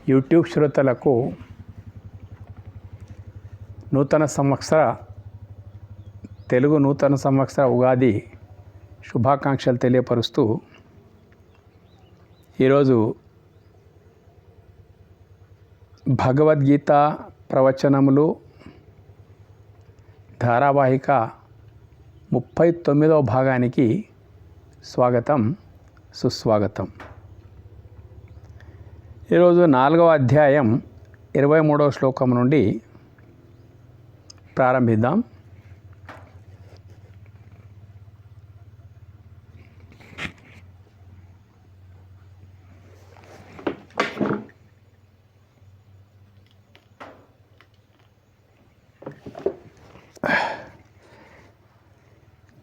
YouTube శ్రోతలకు తెలుగు నూతన సంవత్సర ఉగాది శుభాకాంక్షలు తెలియపరుస్తూ ఈరోజు భగవద్గీత ప్రవచనములు ధారావాహిక 39వ భాగానికి స్వాగతం సుస్వాగతం. ఈరోజు 4వ అధ్యాయం 23వ శ్లోకం నుండి ప్రారంభిద్దాం.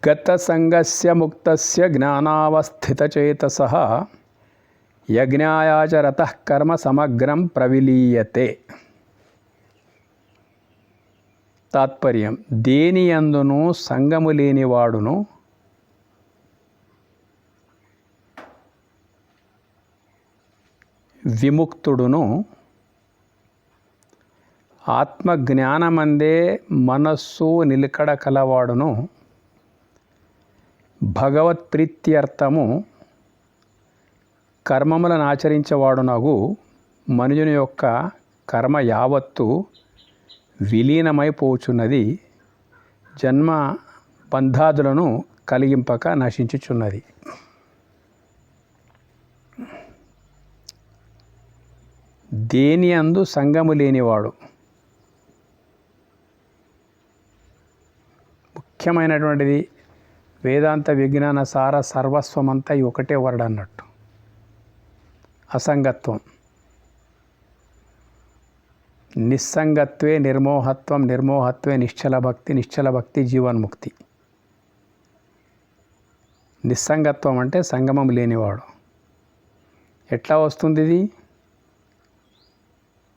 గతసంగస్య ముక్తస్య జ్ఞానావస్థితచేతసః యజ్ఞాయాచరతః కర్మ సమగ్రం ప్రవిలీయతే. తాత్పర్యం: దేనియందును సంగము లేనివాడును విముక్తుడును ఆత్మజ్ఞానమందే మనస్సు నిలకడ కలవాడును భగవత్ప్రీత్యర్థము కర్మములను ఆచరించేవాడునగు మనుజుని యొక్క కర్మ యావత్తు విలీనమైపోచున్నది, జన్మ బంధాదులను కలిగింపక నశించుచున్నది. దేని అందు సంగము లేనివాడు. ముఖ్యమైనటువంటిది వేదాంత విజ్ఞాన సార సర్వస్వమంతా ఒకటే వర్డ్ అన్నట్టు. అసంగత్వం. నిస్సంగత్వే నిర్మోహత్వం, నిర్మోహత్వే నిశ్చల భక్తి, నిశ్చల భక్తి జీవన్ముక్తి. నిస్సంగత్వం అంటే సంగమం లేనివాడు. ఎట్లా వస్తుంది ఇది?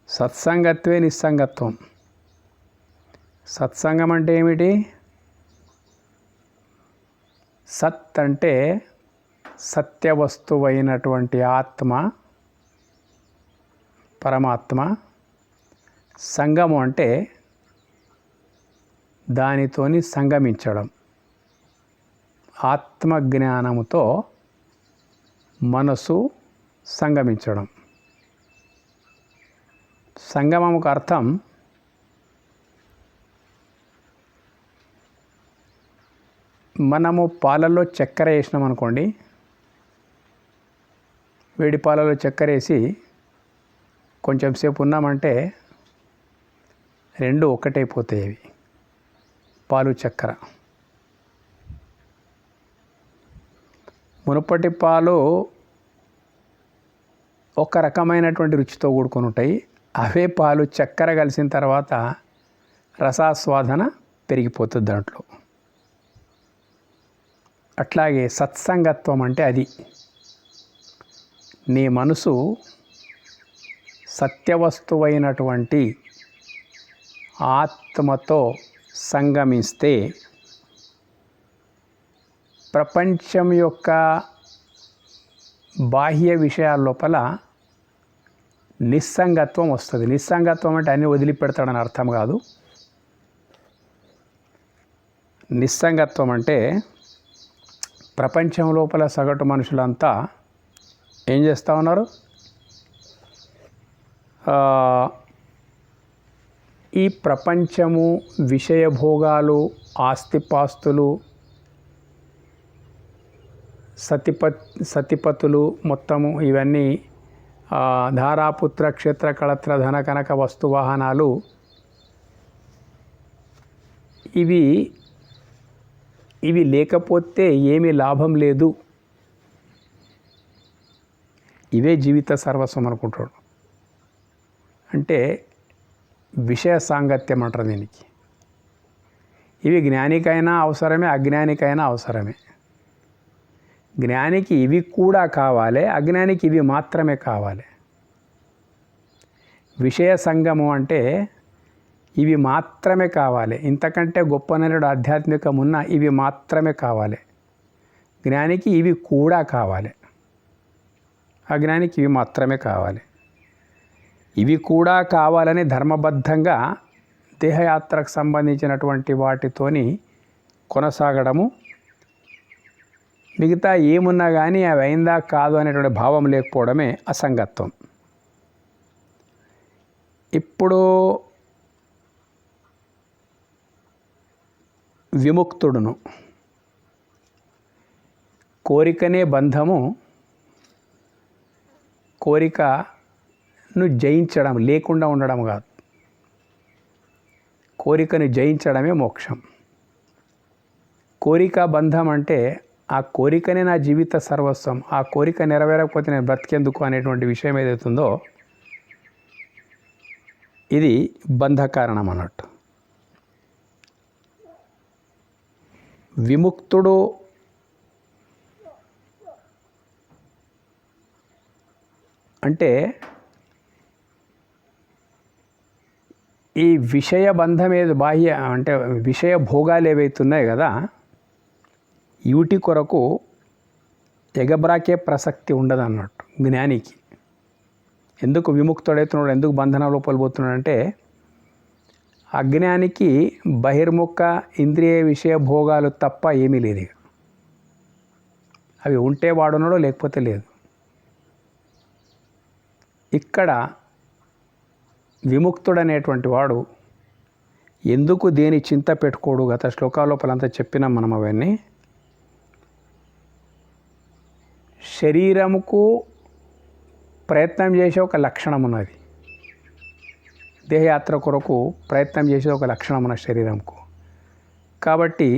సత్సంగత్వే నిస్సంగత్వం. సత్సంగం అంటే ఏమిటి? సత్ అంటే సత్యవస్తువైనటువంటి ఆత్మ, పరమాత్మ. సంగము అంటే దానితోని సంగమించడం. ఆత్మజ్ఞానముతో మనసు సంగమించడం. సంగమముకు అర్థం మనము పాలల్లో చక్కెర వేసినాం అనుకోండి, వేడి పాలలో చక్కెర వేసి కొంచెం సేపు ఉన్నామంటే రెండు ఒకటైపోతాయి. అవి పాలు చక్కెర. మునుపటి పాలు ఒక రకమైనటువంటి రుచితో కూడుకొని ఉంటాయి. అవే పాలు చక్కెర కలిసిన తర్వాత రసాస్వాదన పెరిగిపోతుంది దాంట్లో. అట్లాగే సత్సంగత్వం అంటే అది. నీ మనసు సత్యవస్తువైనటువంటి ఆత్మతో సంగమిస్తే ప్రపంచం యొక్క బాహ్య విషయాల లోపల నిస్సంగత్వం వస్తుంది. నిస్సంగత్వం అంటే అన్నీ వదిలిపెడతాడని అర్థం కాదు. నిస్సంగత్వం అంటే ప్రపంచం లోపల సగటు మనుషులంతా ఏం చేస్తూ ఉన్నారు? ఈ ప్రపంచము, విషయభోగాలు, ఆస్తిపాస్తులు, సతిపతులు మొత్తము ఇవన్నీ ధారాపుత్ర క్షేత్ర కళత్ర ధన కనక వస్తువాహనాలు ఇవి లేకపోతే ఏమీ లాభం లేదు. ఇవే జీవిత సర్వస్వం అనుకుంటాడు. అంటే విషయ సాంగత్యం అంటారు దీనికి. ఇవి జ్ఞానికైనా అవసరమే, అజ్ఞానికైనా అవసరమే. జ్ఞానికి ఇవి కూడా కావాలి, అజ్ఞానికి ఇవి మాత్రమే కావాలి. విషయ సంగమం అంటే ఇవి మాత్రమే కావాలి. ఇంతకంటే గొప్పనైన ఆధ్యాత్మికం ఉన్న ఇవి మాత్రమే కావాలి. జ్ఞానికి ఇవి కూడా కావాలి, అజ్ఞానికి ఇవి మాత్రమే కావాలి. ఇవి కూడా కావాలని ధర్మబద్ధంగా దేహయాత్రకు సంబంధించినటువంటి వాటితోని కొనసాగడము, మిగతా ఏమున్నా కానీ అవి అయిందా కాదు అనేటువంటి భావం లేకపోవడమే అసంగత్వం. ఇప్పుడు విముక్తుడును, కోరికనే బంధము, కోరికను జయించడం, లేకుండా ఉండడం కాదు, కోరికను జయించడమే మోక్షం. కోరిక బంధం అంటే ఆ కోరికనే నా జీవిత సర్వస్వం, ఆ కోరిక నెరవేరకపోతే నేను బ్రతికేందుకు అనేటువంటి విషయం ఏదైతుందో ఇది బంధకారణం అన్నట్టు. విముక్తుడు అంటే ఈ విషయ బంధం ఏది బాహ్య అంటే విషయ భోగాలు ఏవైతున్నాయి కదా, వీటి కొరకు ఎగబ్రాకే ప్రసక్తి ఉండదు అన్నట్టు జ్ఞానికి. ఎందుకు విముక్తుడవుతున్నాడు, ఎందుకు బంధన లోపల పోతున్నాడు అంటే అజ్ఞానికి బహిర్ముఖ ఇంద్రియ విషయ భోగాలు తప్ప ఏమీ లేదు. అవి ఉంటే వాడున్నాడో లేకపోతే లేదు. ఇక్కడ విముక్తుడనేటువంటి వాడు ఎందుకు దేని చింత పెట్టుకోడు, గత శ్లోకాల లోపలంతా చెప్పినాం మనం అవన్నీ. శరీరముకు ప్రయత్నం చేసే ఒక లక్షణం ఉన్నది, దేహయాత్ర కొరకు ప్రయత్నం చేసే ఒక లక్షణం ఉన్న శరీరంకు. కాబట్టి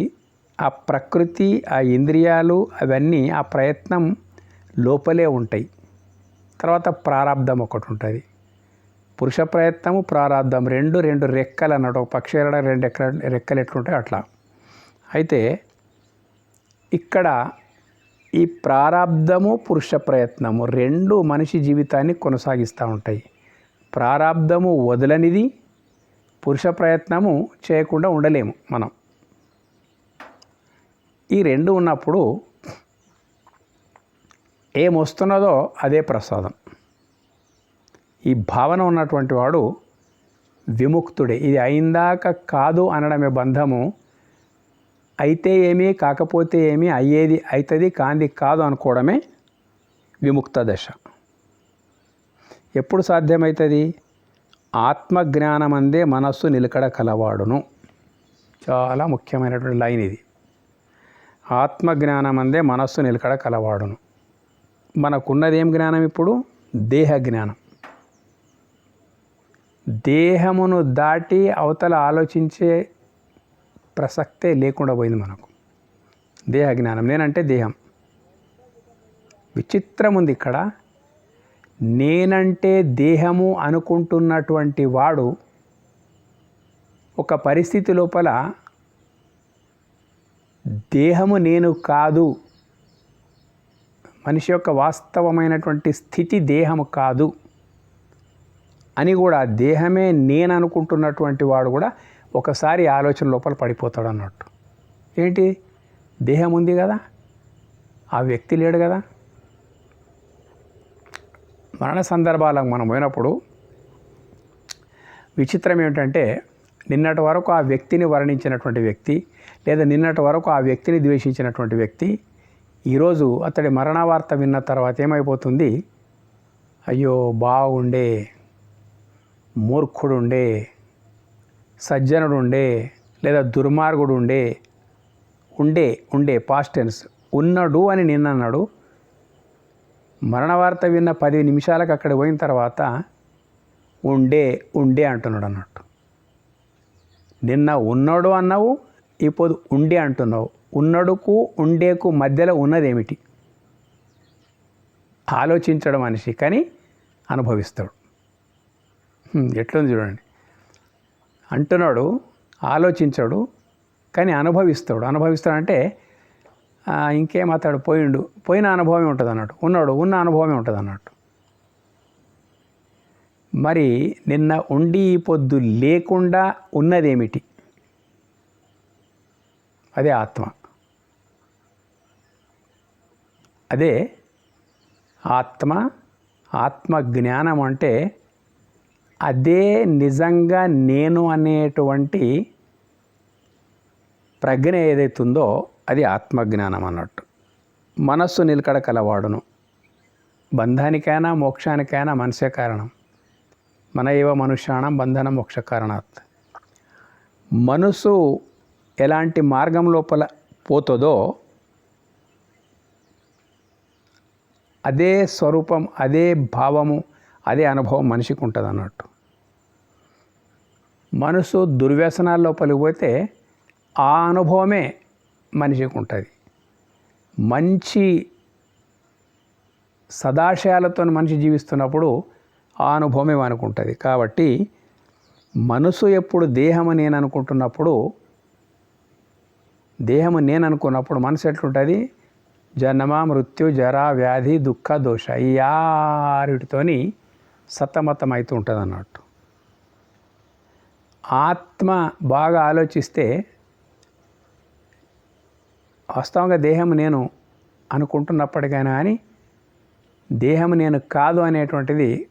ఆ ప్రకృతి, ఆ ఇంద్రియాలు అవన్నీ ఆ ప్రయత్నం లోపలే ఉంటాయి. తర్వాత ప్రారాబ్ధం ఒకటి ఉంటుంది. పురుష ప్రయత్నము ప్రారాబ్ధం రెండు రెక్కలు అన్నట్టు, ఒక పక్షి రెండు రెక్కలు ఎట్లుంటాయి అట్లా. అయితే ఇక్కడ ఈ ప్రారాబ్ధము పురుష ప్రయత్నము రెండు మనిషి జీవితాన్ని కొనసాగిస్తూ ఉంటాయి. ప్రారాబ్ధము వదలనిది, పురుష ప్రయత్నము చేయకుండా ఉండలేము మనం. ఈ రెండు ఉన్నప్పుడు ఏమొస్తున్నదో అదే ప్రసాదం. ఈ భావన ఉన్నటువంటి వాడు విముక్తుడే. ఇది అయిందాక కాదు అనడమే బంధము. అయితే ఏమీ, కాకపోతే ఏమీ, అయ్యేది అవుతుంది, కాంది కాదు అనుకోవడమే విముక్త దశ. ఎప్పుడు సాధ్యమవుతుంది? ఆత్మజ్ఞానమందే మనస్సు నిలకడ కలవాడును. చాలా ముఖ్యమైనటువంటి లైన్ ఇది. ఆత్మజ్ఞానమందే మనస్సు నిలకడ కలవాడును. మనకున్నది ఏం జ్ఞానం ఇప్పుడు? దేహ జ్ఞానం. దేహమును దాటి అవతల ఆలోచించే ప్రసక్తే లేకుండా పోయింది మనకు. దేహ జ్ఞానం, నేనంటే దేహం. విచిత్రం ఉంది ఇక్కడ. నేనంటే దేహము అనుకుంటున్నటువంటి వాడు ఒక పరిస్థితి లోపల దేహము నేను కాదు, మనిషి యొక్క వాస్తవమైనటువంటి స్థితి దేహము కాదు అని కూడా, దేహమే నేను అనుకుంటున్నటువంటి వాడు కూడా ఒకసారి ఆలోచన లోపల పడిపోతాడు అన్నట్టు. ఏంటి? దేహం ఉంది కదా, ఆ వ్యక్తి లేడు కదా. మరణ సందర్భాలకు మనం పోయినప్పుడు విచిత్రం ఏమిటంటే, నిన్నటి వరకు ఆ వ్యక్తిని వర్ణించినటువంటి వ్యక్తి, లేదా నిన్నటి వరకు ఆ వ్యక్తిని ద్వేషించినటువంటి వ్యక్తి, ఈరోజు అతడి మరణ వార్త విన్న తర్వాత ఏమైపోతుంది? అయ్యో బాగుండే, మూర్ఖుడుండే, సజ్జనుడుండే, లేదా దుర్మార్గుడు ఉండే పాస్ట్ టెన్స్ ఉన్నాడు అని నిన్న అన్నాడు. మరణ వార్త విన్న 10 నిమిషాలకు అక్కడ పోయిన తర్వాత ఉండే అంటున్నాడు అన్నట్టు. నిన్న ఉన్నాడు అన్నావు, ఇప్పుడు ఉండే అంటున్నావు. ఉన్నడుకు ఉండేకు మధ్యలో ఉన్నదేమిటి? ఆలోచించడం మనిషి, కానీ అనుభవిస్తాడు. ఎట్లుంది చూడండి. అంటున్నాడు, ఆలోచించాడు, కానీ అనుభవిస్తాడంటే ఇంకేం అతడు పోయిన అనుభవమే ఉంటుంది అన్నట్టు, ఉన్న అనుభవమే ఉంటుంది అన్నట్టు. మరి నిన్న ఉండి ఈ పొద్దు లేకుండా ఉన్నదేమిటి? అదే ఆత్మ. అదే ఆత్మ జ్ఞానం అంటే అదే నిజంగా నేను అనేటువంటి ప్రజ్ఞ ఏదైతుందో అది ఆత్మజ్ఞానం అన్నట్టు. మనస్సు నిలకడ కలవాడును. బంధానికైనా మోక్షానికైనా మనసే కారణం. మన ఏవ మనుష్యాణం బంధన మోక్ష కారణాత్. మనసు ఎలాంటి మార్గం లోపల పోతుందో అదే స్వరూపం, అదే భావము, అదే అనుభవం మనిషికి ఉంటుంది అన్నట్టు. మనసు దుర్వ్యసనాల లోపలికి పోతే ఆ అనుభవమే మనిషికి ఉంటుంది. మంచి సదాశయాలతో మనిషి జీవిస్తున్నప్పుడు ఆ అనుభవమే మనకు ఉంటుంది. కాబట్టి మనసు ఎప్పుడు దేహము నేను అనుకుంటున్నప్పుడు, దేహము నేను అనుకున్నప్పుడు మనసు ఎట్లుంటుంది? జన్మ మృత్యు జర వ్యాధి దుఃఖ దోష ఈ ఆరిటితోని సతమతం అవుతూ ఉంటుంది అన్నట్టు. ఆత్మ బాగా ఆలోచిస్తే వాస్తవంగా దేహం నేను అనుకుంటున్నప్పటికైనా కానీ దేహం నేను కాదు అనేటువంటిది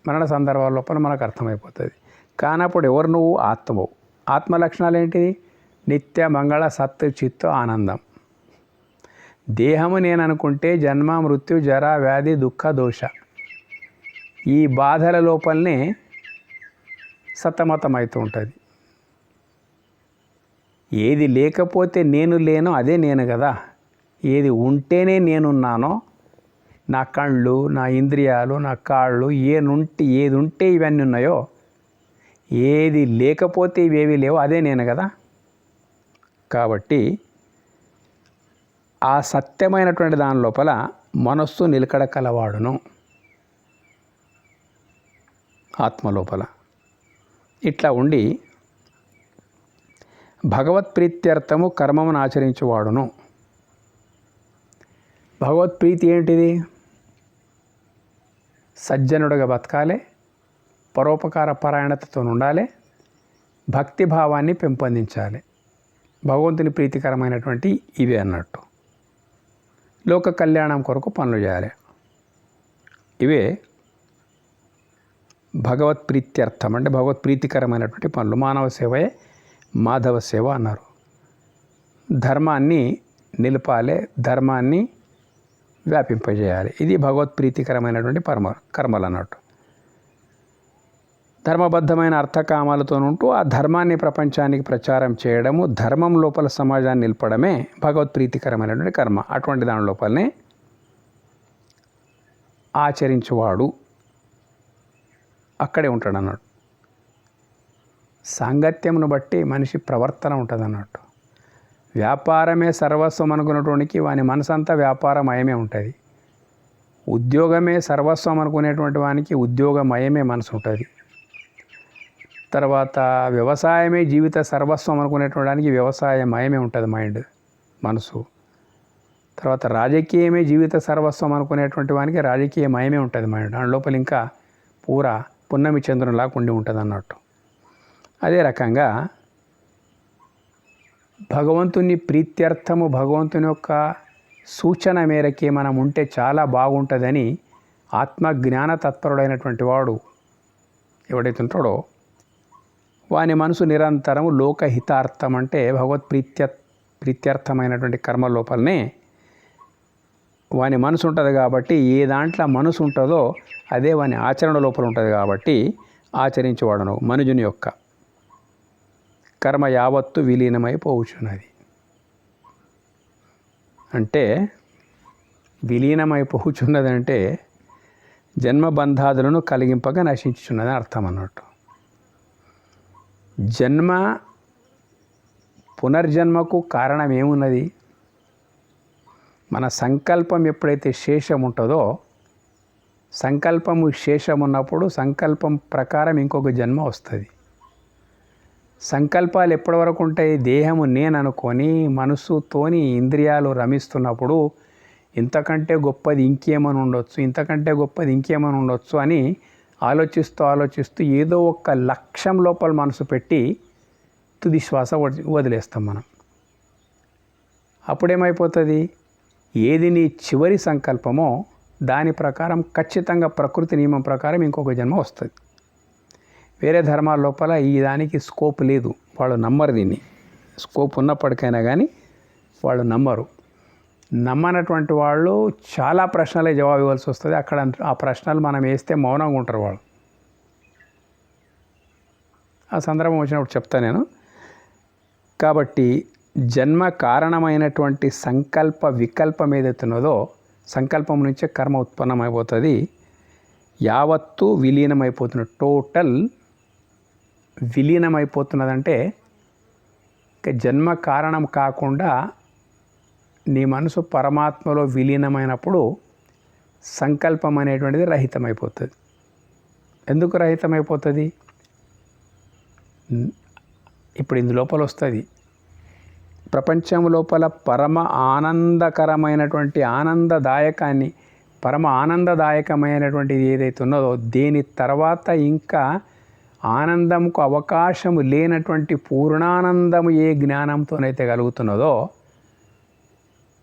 మరణ సందర్భాల లోపల మనకు అర్థమైపోతుంది. కానప్పుడు ఎవరు నువ్వు? ఆత్మవు. ఆత్మ లక్షణాలు ఏంటిది? నిత్య మంగళ సత్ చిత్తు ఆనందం. దేహము నేను అనుకుంటే జన్మ మృత్యు జర వ్యాధి దుఃఖ దోష ఈ బాధల లోపలనే సతమతమవుతూ ఉంటుంది. ఏది లేకపోతే నేను లేనో అదే నేను కదా. ఏది ఉంటేనే నేనున్నానో, నా కళ్ళు, నా ఇంద్రియాలు, నా కాళ్ళు, ఏది ఉంటే ఇవన్నీ ఉన్నాయో, ఏది లేకపోతే ఇవేవి లేవో అదే నేను కదా. కాబట్టి ఆ సత్యమైనటువంటి దాని లోపల మనస్సు నిలకడ కలవాడును. ఆత్మ లోపల ఇట్లా ఉండి భగవత్ప్రీత్యర్థము కర్మమును ఆచరించువాడును. భగవత్ప్రీతి ఏంటిది? సజ్జనుడిగా బతకాలి, పరోపకార పరాయణతతో ఉండాలి, భక్తి భావాన్ని పెంపొందించాలి. భగవంతుని ప్రీతికరమైనటువంటి ఇవే అన్నట్టు. లోక కళ్యాణం కొరకు పనులు చేయాలి. ఇవే భగవత్ప్రీత్యర్థం అంటే భగవత్ప్రీతికరమైనటువంటి పనులు. మానవ సేవయే మాధవ సేవ అన్నారు. ధర్మాన్ని నిలపాలి, ధర్మాన్ని వ్యాపింపజేయాలి. ఇది భగవత్ప్రీతికరమైనటువంటి కర్మలు అన్నట్టు. ధర్మబద్ధమైన అర్థకామాలతో ఉంటూ ఆ ధర్మాన్ని ప్రపంచానికి ప్రచారం చేయడము, ధర్మం లోపల సమాజాన్ని నిలపడమే భగవత్ప్రీతికరమైనటువంటి కర్మ. అటువంటి దాని లోపలనే ఆచరించువాడు అక్కడే ఉంటాడు అన్నట్టు. సాంగత్యమును బట్టి మనిషి ప్రవర్తన ఉంటుంది అన్నట్టు. వ్యాపారమే సర్వస్వం అనుకున్నటువంటి వాని మనసంతా వ్యాపారమయమే ఉంటుంది. ఉద్యోగమే సర్వస్వం అనుకునేటువంటి వానికి ఉద్యోగమయమే మనసు ఉంటుంది. తర్వాత వ్యవసాయమే జీవిత సర్వస్వం అనుకునేటువంటి వానికి వ్యవసాయమయమే ఉంటుంది మనసు. తర్వాత రాజకీయమే జీవిత సర్వస్వం అనుకునేటువంటి వానికి రాజకీయమయమే ఉంటుంది మైండ్. దాని లోపల ఇంకా పూరా పున్నమి చంద్రునిలాగా ఉండి ఉంటుంది అన్నట్టు. అదే రకంగా భగవంతుని ప్రీత్యర్థము, భగవంతుని యొక్క సూచన మేరకి మనం ఉంటే చాలా బాగుంటుందని ఆత్మజ్ఞాన తత్పరుడైనటువంటి వాడు ఎవడైతే ఉంటాడో వాని మనసు నిరంతరము లోకహితార్థం అంటే ప్రీత్యర్థమైనటువంటి కర్మ లోపలనే వాని మనసు ఉంటుంది. కాబట్టి ఏ దాంట్లో మనసు ఉంటుందో అదే వాని ఆచరణ లోపల ఉంటుంది. కాబట్టి ఆచరించేవాడను మనుజుని యొక్క కర్మ యావత్తు విలీనమైపోవచ్చున్నది. అంటే విలీనమైపోవచ్చున్నదంటే జన్మబంధాదులను కలిగింపగా నశించుచున్నదని అర్థం అన్నట్టు. జన్మ పునర్జన్మకు కారణం ఏమున్నది? మన సంకల్పం ఎప్పుడైతే శేషం ఉంటుందో, సంకల్పము శేషం ఉన్నప్పుడు సంకల్పం ప్రకారం ఇంకొక జన్మ వస్తుంది. సంకల్పాలు ఎప్పటి వరకు ఉంటాయి? దేహము నేను అనుకొని మనసుతోని ఇంద్రియాలు రమిస్తున్నప్పుడు ఇంతకంటే గొప్పది ఇంకేమని ఉండొచ్చు, ఇంతకంటే గొప్పది ఇంకేమని ఉండొచ్చు అని ఆలోచిస్తూ ఏదో ఒక లక్ష్యం లోపల మనసు పెట్టి తుది శ్వాస వదిలేస్తాం మనం. అప్పుడేమైపోతుంది? ఏది నీ చివరి సంకల్పమో దాని ప్రకారం ఖచ్చితంగా ప్రకృతి నియమం ప్రకారం ఇంకొక జన్మ వస్తుంది. వేరే ధర్మాల లోపల ఈ దానికి స్కోప్ లేదు, వాళ్ళు నమ్మరు దీన్ని. స్కోప్ ఉన్నప్పటికైనా కానీ వాళ్ళు నమ్మరు. నమ్మనటువంటి వాళ్ళు చాలా ప్రశ్నలే జవాబు ఇవ్వాల్సి వస్తుంది. అక్కడ ఆ ప్రశ్నలు మనం వేస్తే మౌనంగా ఉంటారు వాళ్ళు. ఆ సందర్భం వచ్చినప్పుడు చెప్తా నేను. కాబట్టి జన్మ కారణమైనటువంటి సంకల్ప వికల్పం ఏదైతున్నదో, సంకల్పం నుంచే కర్మ ఉత్పన్నమైపోతుంది. యావత్తు విలీనమైపోతున్నది, టోటల్ విలీనమైపోతున్నదంటే జన్మ కారణం కాకుండా నీ మనసు పరమాత్మలో విలీనమైనప్పుడు సంకల్పం అనేటువంటిది రహితమైపోతుంది. ఎందుకు రహితమైపోతుంది? ఇప్పుడు ఇందు లోపల వస్తుంది, ప్రపంచం లోపల పరమ ఆనందకరమైనటువంటి ఆనందదాయకాన్ని, పరమ ఆనందదాయకమైనటువంటిది ఏదైతే ఉన్నదో దేని తర్వాత ఇంకా ఆనందంకు అవకాశము లేనటువంటి పూర్ణానందము ఏ జ్ఞానంతోనైతే కలుగుతున్నదో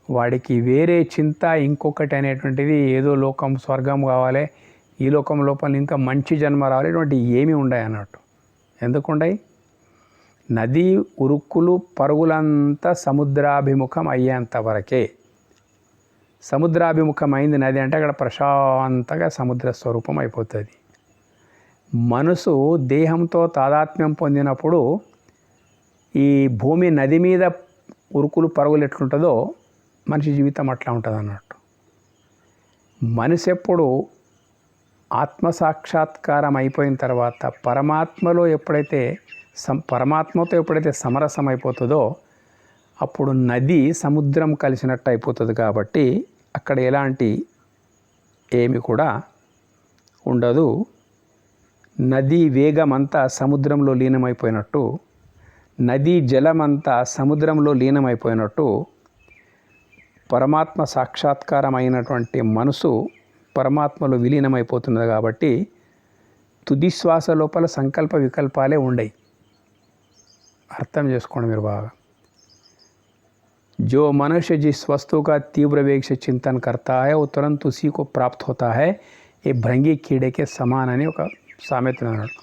వాడికి వేరే చింత ఇంకొకటి అనేటువంటిది ఏదో లోకం స్వర్గం కావాలి, ఈ లోకం లోపల ఇంకా మంచి జన్మ రావాలి, ఇటువంటి ఏమీ ఉండవు అన్నట్టు. ఎందుకుండయి? నది ఉరుక్కులు పరుగులంతా సముద్రాభిముఖం అయ్యేంత వరకే. సముద్రాభిముఖమైంది నది అంటే అక్కడ ప్రశాంతంగా సముద్ర స్వరూపం అయిపోతుంది. మనసు దేహంతో తాదాత్మ్యం పొందినప్పుడు ఈ భూమి నది మీద ఉరుకులు పరుగులు ఎట్లుంటుందో మనిషి జీవితం అట్లా ఉంటుంది అన్నట్టు. మనిషి ఎప్పుడు ఆత్మసాక్షాత్కారం అయిపోయిన తర్వాత పరమాత్మతో ఎప్పుడైతే సమరసం అయిపోతుందో అప్పుడు నది సముద్రం కలిసినట్టు అయిపోతుంది. కాబట్టి అక్కడ ఎలాంటి ఏమి కూడా ఉండదు. నదీ వేగమంతా సముద్రంలో లీనమైపోయినట్టు, నదీ జలమంతా సముద్రంలో లీనమైపోయినట్టు పరమాత్మ సాక్షాత్కారం అయినటువంటి మనసు పరమాత్మలో విలీనమైపోతున్నది. కాబట్టి తుది శ్వాస లోపల సంకల్ప వికల్పాలే ఉండయి. అర్థం చేసుకోండి మీరు బాగా. जो मनुष्य जिस वस्तु का तीव्र वेग से चिंतन करता है वो तुरंत उसी को प्राप्त होता है, ये भृंगी कीड़े के समान అని ఒక సామెత అన్నాడు.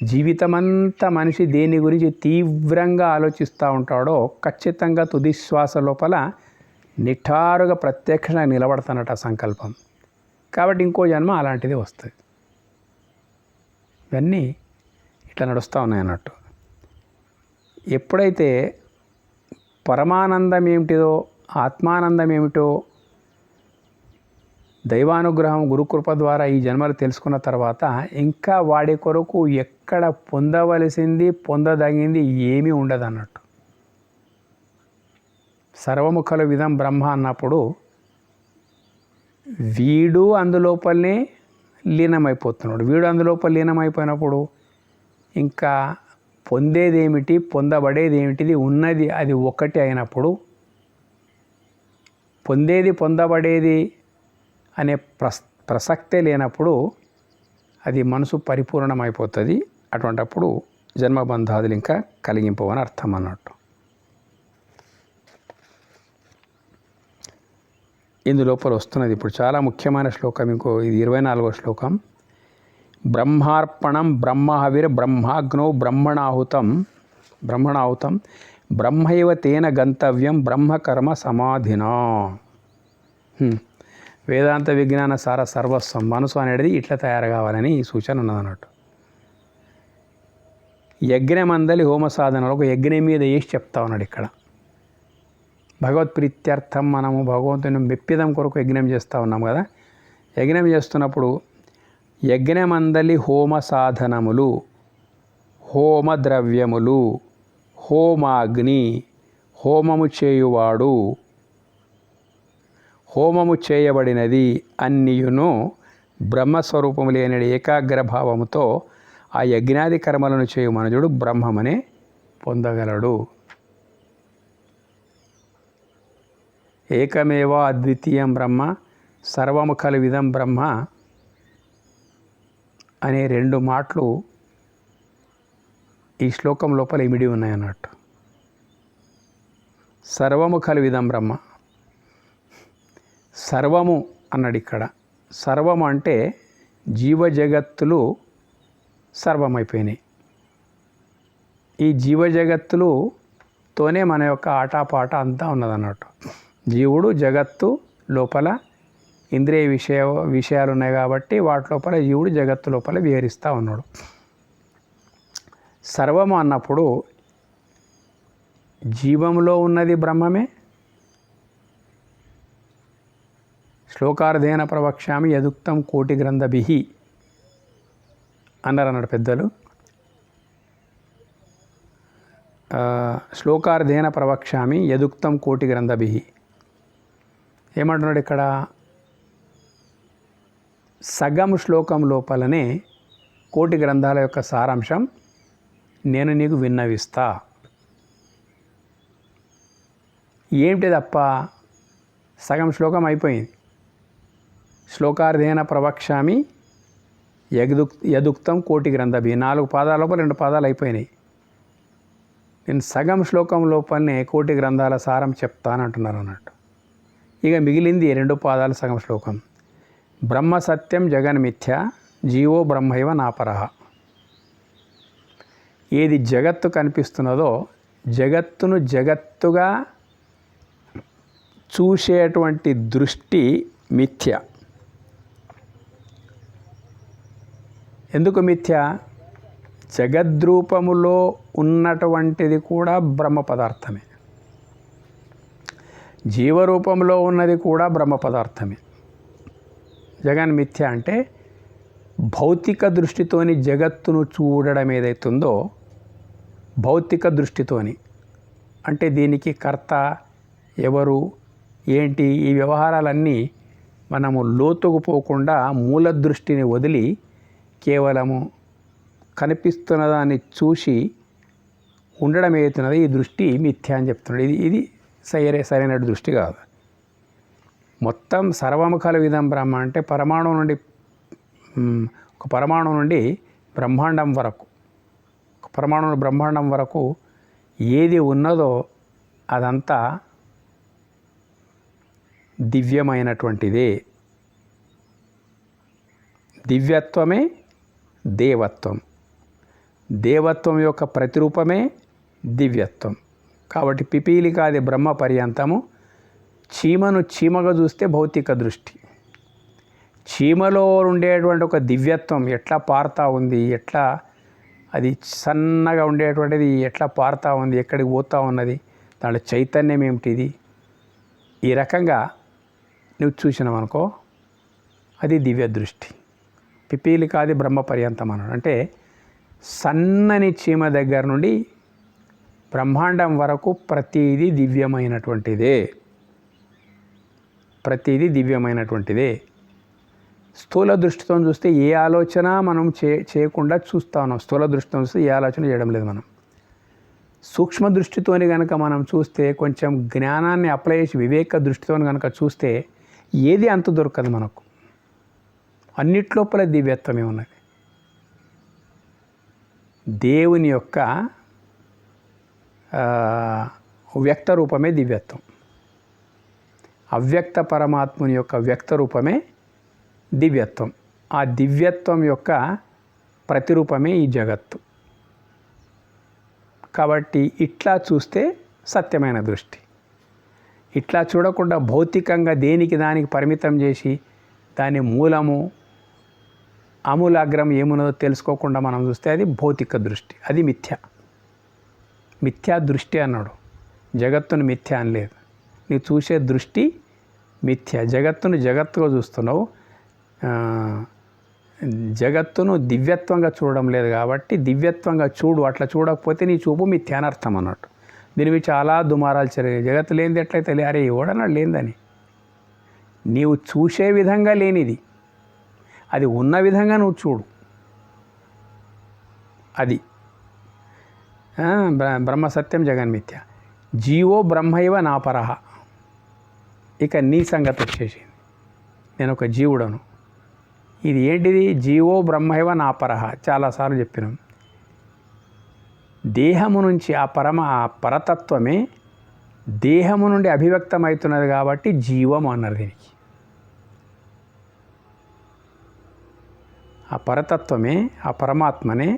జీవితమంతా మనిషి దేని గురించి తీవ్రంగా ఆలోచిస్తూ ఉంటాడో ఖచ్చితంగా తుది శ్వాస లోపల నిఠారుగా ప్రత్యక్షంగా నిలబడతానట సంకల్పం. కాబట్టి ఇంకో జన్మ అలాంటిది వస్తుంది. ఇవన్నీ ఇట్లా నడుస్తూ ఉన్నాయి అన్నట్టు. ఎప్పుడైతే పరమానందం ఏమిటిదో, ఆత్మానందం ఏమిటో దైవానుగ్రహం గురుకృప ద్వారా ఈ జన్మలు తెలుసుకున్న తర్వాత ఇంకా వాడి కొరకు ఎక్కడ పొందవలసింది పొందదగింది ఏమీ ఉండదు అన్నట్టు. సర్వముఖల విధం బ్రహ్మ అన్నప్పుడు వీడు అందులోపలనే లీనమైపోతున్నాడు. వీడు అందులోపల లీనమైపోయినప్పుడు ఇంకా పొందేదేమిటి, పొందబడేది ఏమిటిది ఉన్నది అది ఒక్కటి అయినప్పుడు పొందేది పొందబడేది అనే ప్రసక్తే లేనప్పుడు అది మనసు పరిపూర్ణమైపోతుంది. అటువంటప్పుడు జన్మబంధాదులు ఇంకా కలిగింపవని అర్థం అన్నట్టు. ఇందులోపల వస్తున్నది ఇప్పుడు చాలా ముఖ్యమైన శ్లోకం. ఇంకో ఇది 24వ శ్లోకం. బ్రహ్మార్పణం బ్రహ్మహవిర్ బ్రహ్మాగ్నౌ బ్రహ్మణాహుతం బ్రహ్మైవ తేన గంతవ్యం బ్రహ్మకర్మ సమాధినా. వేదాంత విజ్ఞాన సార సర్వస్వం మనసు అనేది ఇట్లా తయారు కావాలని ఈ సూచన ఉన్నదన్నట్టు. యజ్ఞమందలి హోమ సాధనలు ఒక యజ్ఞం మీద వేసి చెప్తా ఉన్నాడు ఇక్కడ. భగవత్ప్రీత్యర్థం మనము భగవంతుని మెప్పిదం కొరకు యజ్ఞం చేస్తూ ఉన్నాం కదా. యజ్ఞం చేస్తున్నప్పుడు యజ్ఞమందలి హోమ సాధనములు, హోమ ద్రవ్యములు, హోమాగ్ని, హోమము చేయువాడు, హోమము చేయబడినది అన్నియును బ్రహ్మస్వరూపము లేని ఏకాగ్ర భావముతో ఆ యజ్ఞాది కర్మలను చేయు మనుజుడు బ్రహ్మమనే పొందగలడు. ఏకమేవ అద్వితీయం బ్రహ్మ సర్వముఖలు విధం బ్రహ్మ అనే 2 మాటలు ఈ శ్లోకం లోపల ఇమిడి ఉన్నాయన్నట్టు. సర్వముఖలు విధం బ్రహ్మ, సర్వము అన్నాడు ఇక్కడ. సర్వము అంటే జీవ జగత్తులు సర్వమైపోయినాయి. ఈ జీవ జగత్తులతోనే మన యొక్క ఆటపాట అంతా ఉన్నదన్నట్టు. జీవుడు జగత్తు లోపల ఇంద్రియ విషయాలు ఉన్నాయి కాబట్టి వాటి లోపల జీవుడు జగత్తు లోపల విహరిస్తూ ఉన్నాడు. సర్వము అన్నప్పుడు జీవంలో ఉన్నది బ్రహ్మమే. శ్లోకార్థేన ప్రవక్ష్యామి యదుక్తం కోటి గ్రంథభిః అన్నాడు పెద్దలు. శ్లోకార్థేన ప్రవక్ష్యామి యదుక్తం కోటి గ్రంథభిః ఏమంటున్నాడు ఇక్కడ? సగం శ్లోకం లోపలనే కోటి గ్రంథాల యొక్క సారాంశం నేను నీకు విన్నవిస్తా. ఏమిటి తప్ప సగం శ్లోకం అయిపోయింది. శ్లోకార్థేన ప్రవక్ష్యామి యదుక్తం కోటి గ్రంథభిః 4 పాదాల లోపల 2 పాదాలు అయిపోయినాయి. నేను సగం శ్లోకం లోపలనే కోటి గ్రంథాల సారం చెప్తానంటున్నారు అన్నట్టు. ఇక మిగిలింది 2 పాదాలు సగం శ్లోకం. బ్రహ్మ సత్యం జగన్మిథ్య జీవో బ్రహ్మైవ నాపరః. ఏది జగత్తు కనిపిస్తున్నదో జగత్తును జగత్తుగా చూసేటువంటి దృష్టి మిథ్య. ఎందుకు మిథ్య? జగద్రూపములో ఉన్నటువంటిది కూడా బ్రహ్మ పదార్థమే, జీవరూపంలో ఉన్నది కూడా బ్రహ్మ పదార్థమే. జగన్ మిథ్య అంటే భౌతిక దృష్టితోని జగత్తును చూడడం ఏదైతుందో, భౌతిక దృష్టితోని అంటే దీనికి కర్త ఎవరు ఏంటి ఈ వ్యవహారాలన్నీ మనము లోతుకు పోకుండా మూల దృష్టిని వదిలి కేవలము కనిపిస్తున్న దాన్ని చూసి ఉండడం ఏదైతున్నదో ఈ దృష్టి మిథ్య అని చెప్తున్నాడు. ఇది సరైన దృష్టి కాదు. మొత్తం సర్వముఖాల విధం బ్రహ్మ అంటే ఒక పరమాణువు నుండి బ్రహ్మాండం వరకు, ఒక పరమాణు బ్రహ్మాండం వరకు ఏది ఉన్నదో అదంతా దివ్యమైనటువంటిదే. దివ్యత్వమే దేవత్వం, దేవత్వం యొక్క ప్రతిరూపమే దివ్యత్వం. కాబట్టి పిపీలికాది బ్రహ్మ పర్యంతము చీమను చీమగా చూస్తే భౌతిక దృష్టి, చీమలో ఉండేటువంటి ఒక దివ్యత్వం ఎట్లా పారుతూ ఉంది, ఎట్లా అది సన్నగా ఉండేటువంటిది ఎట్లా పారుతూ ఉంది, ఎక్కడికి పోతూ ఉన్నది, దాంట్లో చైతన్యం ఏమిటిది, ఈ రకంగా నువ్వు చూసినావనుకో అది దివ్య దృష్టి. పిపీలికాది బ్రహ్మ పర్యంతం అన్నాడు అంటే సన్నని చీమ దగ్గర నుండి బ్రహ్మాండం వరకు ప్రతిదీ దివ్యమైనటువంటిదే, ప్రతిదీ దివ్యమైనటువంటిదే. స్థూల దృష్టితో చూస్తే ఏ ఆలోచన మనం చేయకుండా చూస్తూ ఉన్నాం. స్థూల దృష్టితో చూస్తే ఏ ఆలోచన చేయడం లేదు మనం. సూక్ష్మ దృష్టితోని కనుక మనం చూస్తే, కొంచెం జ్ఞానాన్ని అప్లై చేసి వివేక దృష్టితో కనుక చూస్తే ఏది అంతు దొరకదు మనకు. అన్నిట్లోపల దివ్యత్వమే ఉన్నది. దేవుని యొక్క వ్యక్త రూపమే దివ్యత్వం, అవ్యక్త పరమాత్ముని యొక్క వ్యక్త రూపమే దివ్యత్వం. ఆ దివ్యత్వం యొక్క ప్రతిరూపమే ఈ జగత్తు. కాబట్టి ఇట్లా చూస్తే సత్యమైన దృష్టి. ఇట్లా చూడకుండా భౌతికంగా దేనికి దానికి పరిమితం చేసి దాని మూలము ఆమూలాగ్రం ఏమున్నదో తెలుసుకోకుండా మనం చూస్తే అది భౌతిక దృష్టి, అది మిథ్య. మిథ్యా దృష్టి అన్నాడు, జగత్తును మిథ్య అనలేదు. నీవు చూసే దృష్టి మిథ్య. జగత్తును జగత్తుగా చూస్తున్నావు, జగత్తును దివ్యత్వంగా చూడడం లేదు. కాబట్టి దివ్యత్వంగా చూడు, అట్లా చూడకపోతే నీ చూపు మిథ్య అని అర్థం అన్నట్టు. దీనివి చాలా దుమారాలు జరిగాయి. జగత్తు లేనిది ఎట్లయితే అరే ఎవడన్నాడు లేనిదని. నీవు చూసే విధంగా లేనిది, అది ఉన్న విధంగా నువ్వు చూడు. అది బ్రహ్మ సత్యం జగన్మిథ్య. జీవో బ్రహ్మైవ నాపరః. ఇక నీ సంగతి వచ్చేసింది. నేను ఒక జీవుడను. ఇది ఏంటిది? జీవో బ్రహ్మైవ నాపరః. చాలాసార్లు చెప్పినాం. దేహము నుంచి ఆ పరతత్వమే దేహము నుండి అభివ్యక్తమవుతున్నది కాబట్టి జీవం అన్నారు దీనికి. ఆ ఆ పరతత్వమే, ఆ పరమాత్మనే,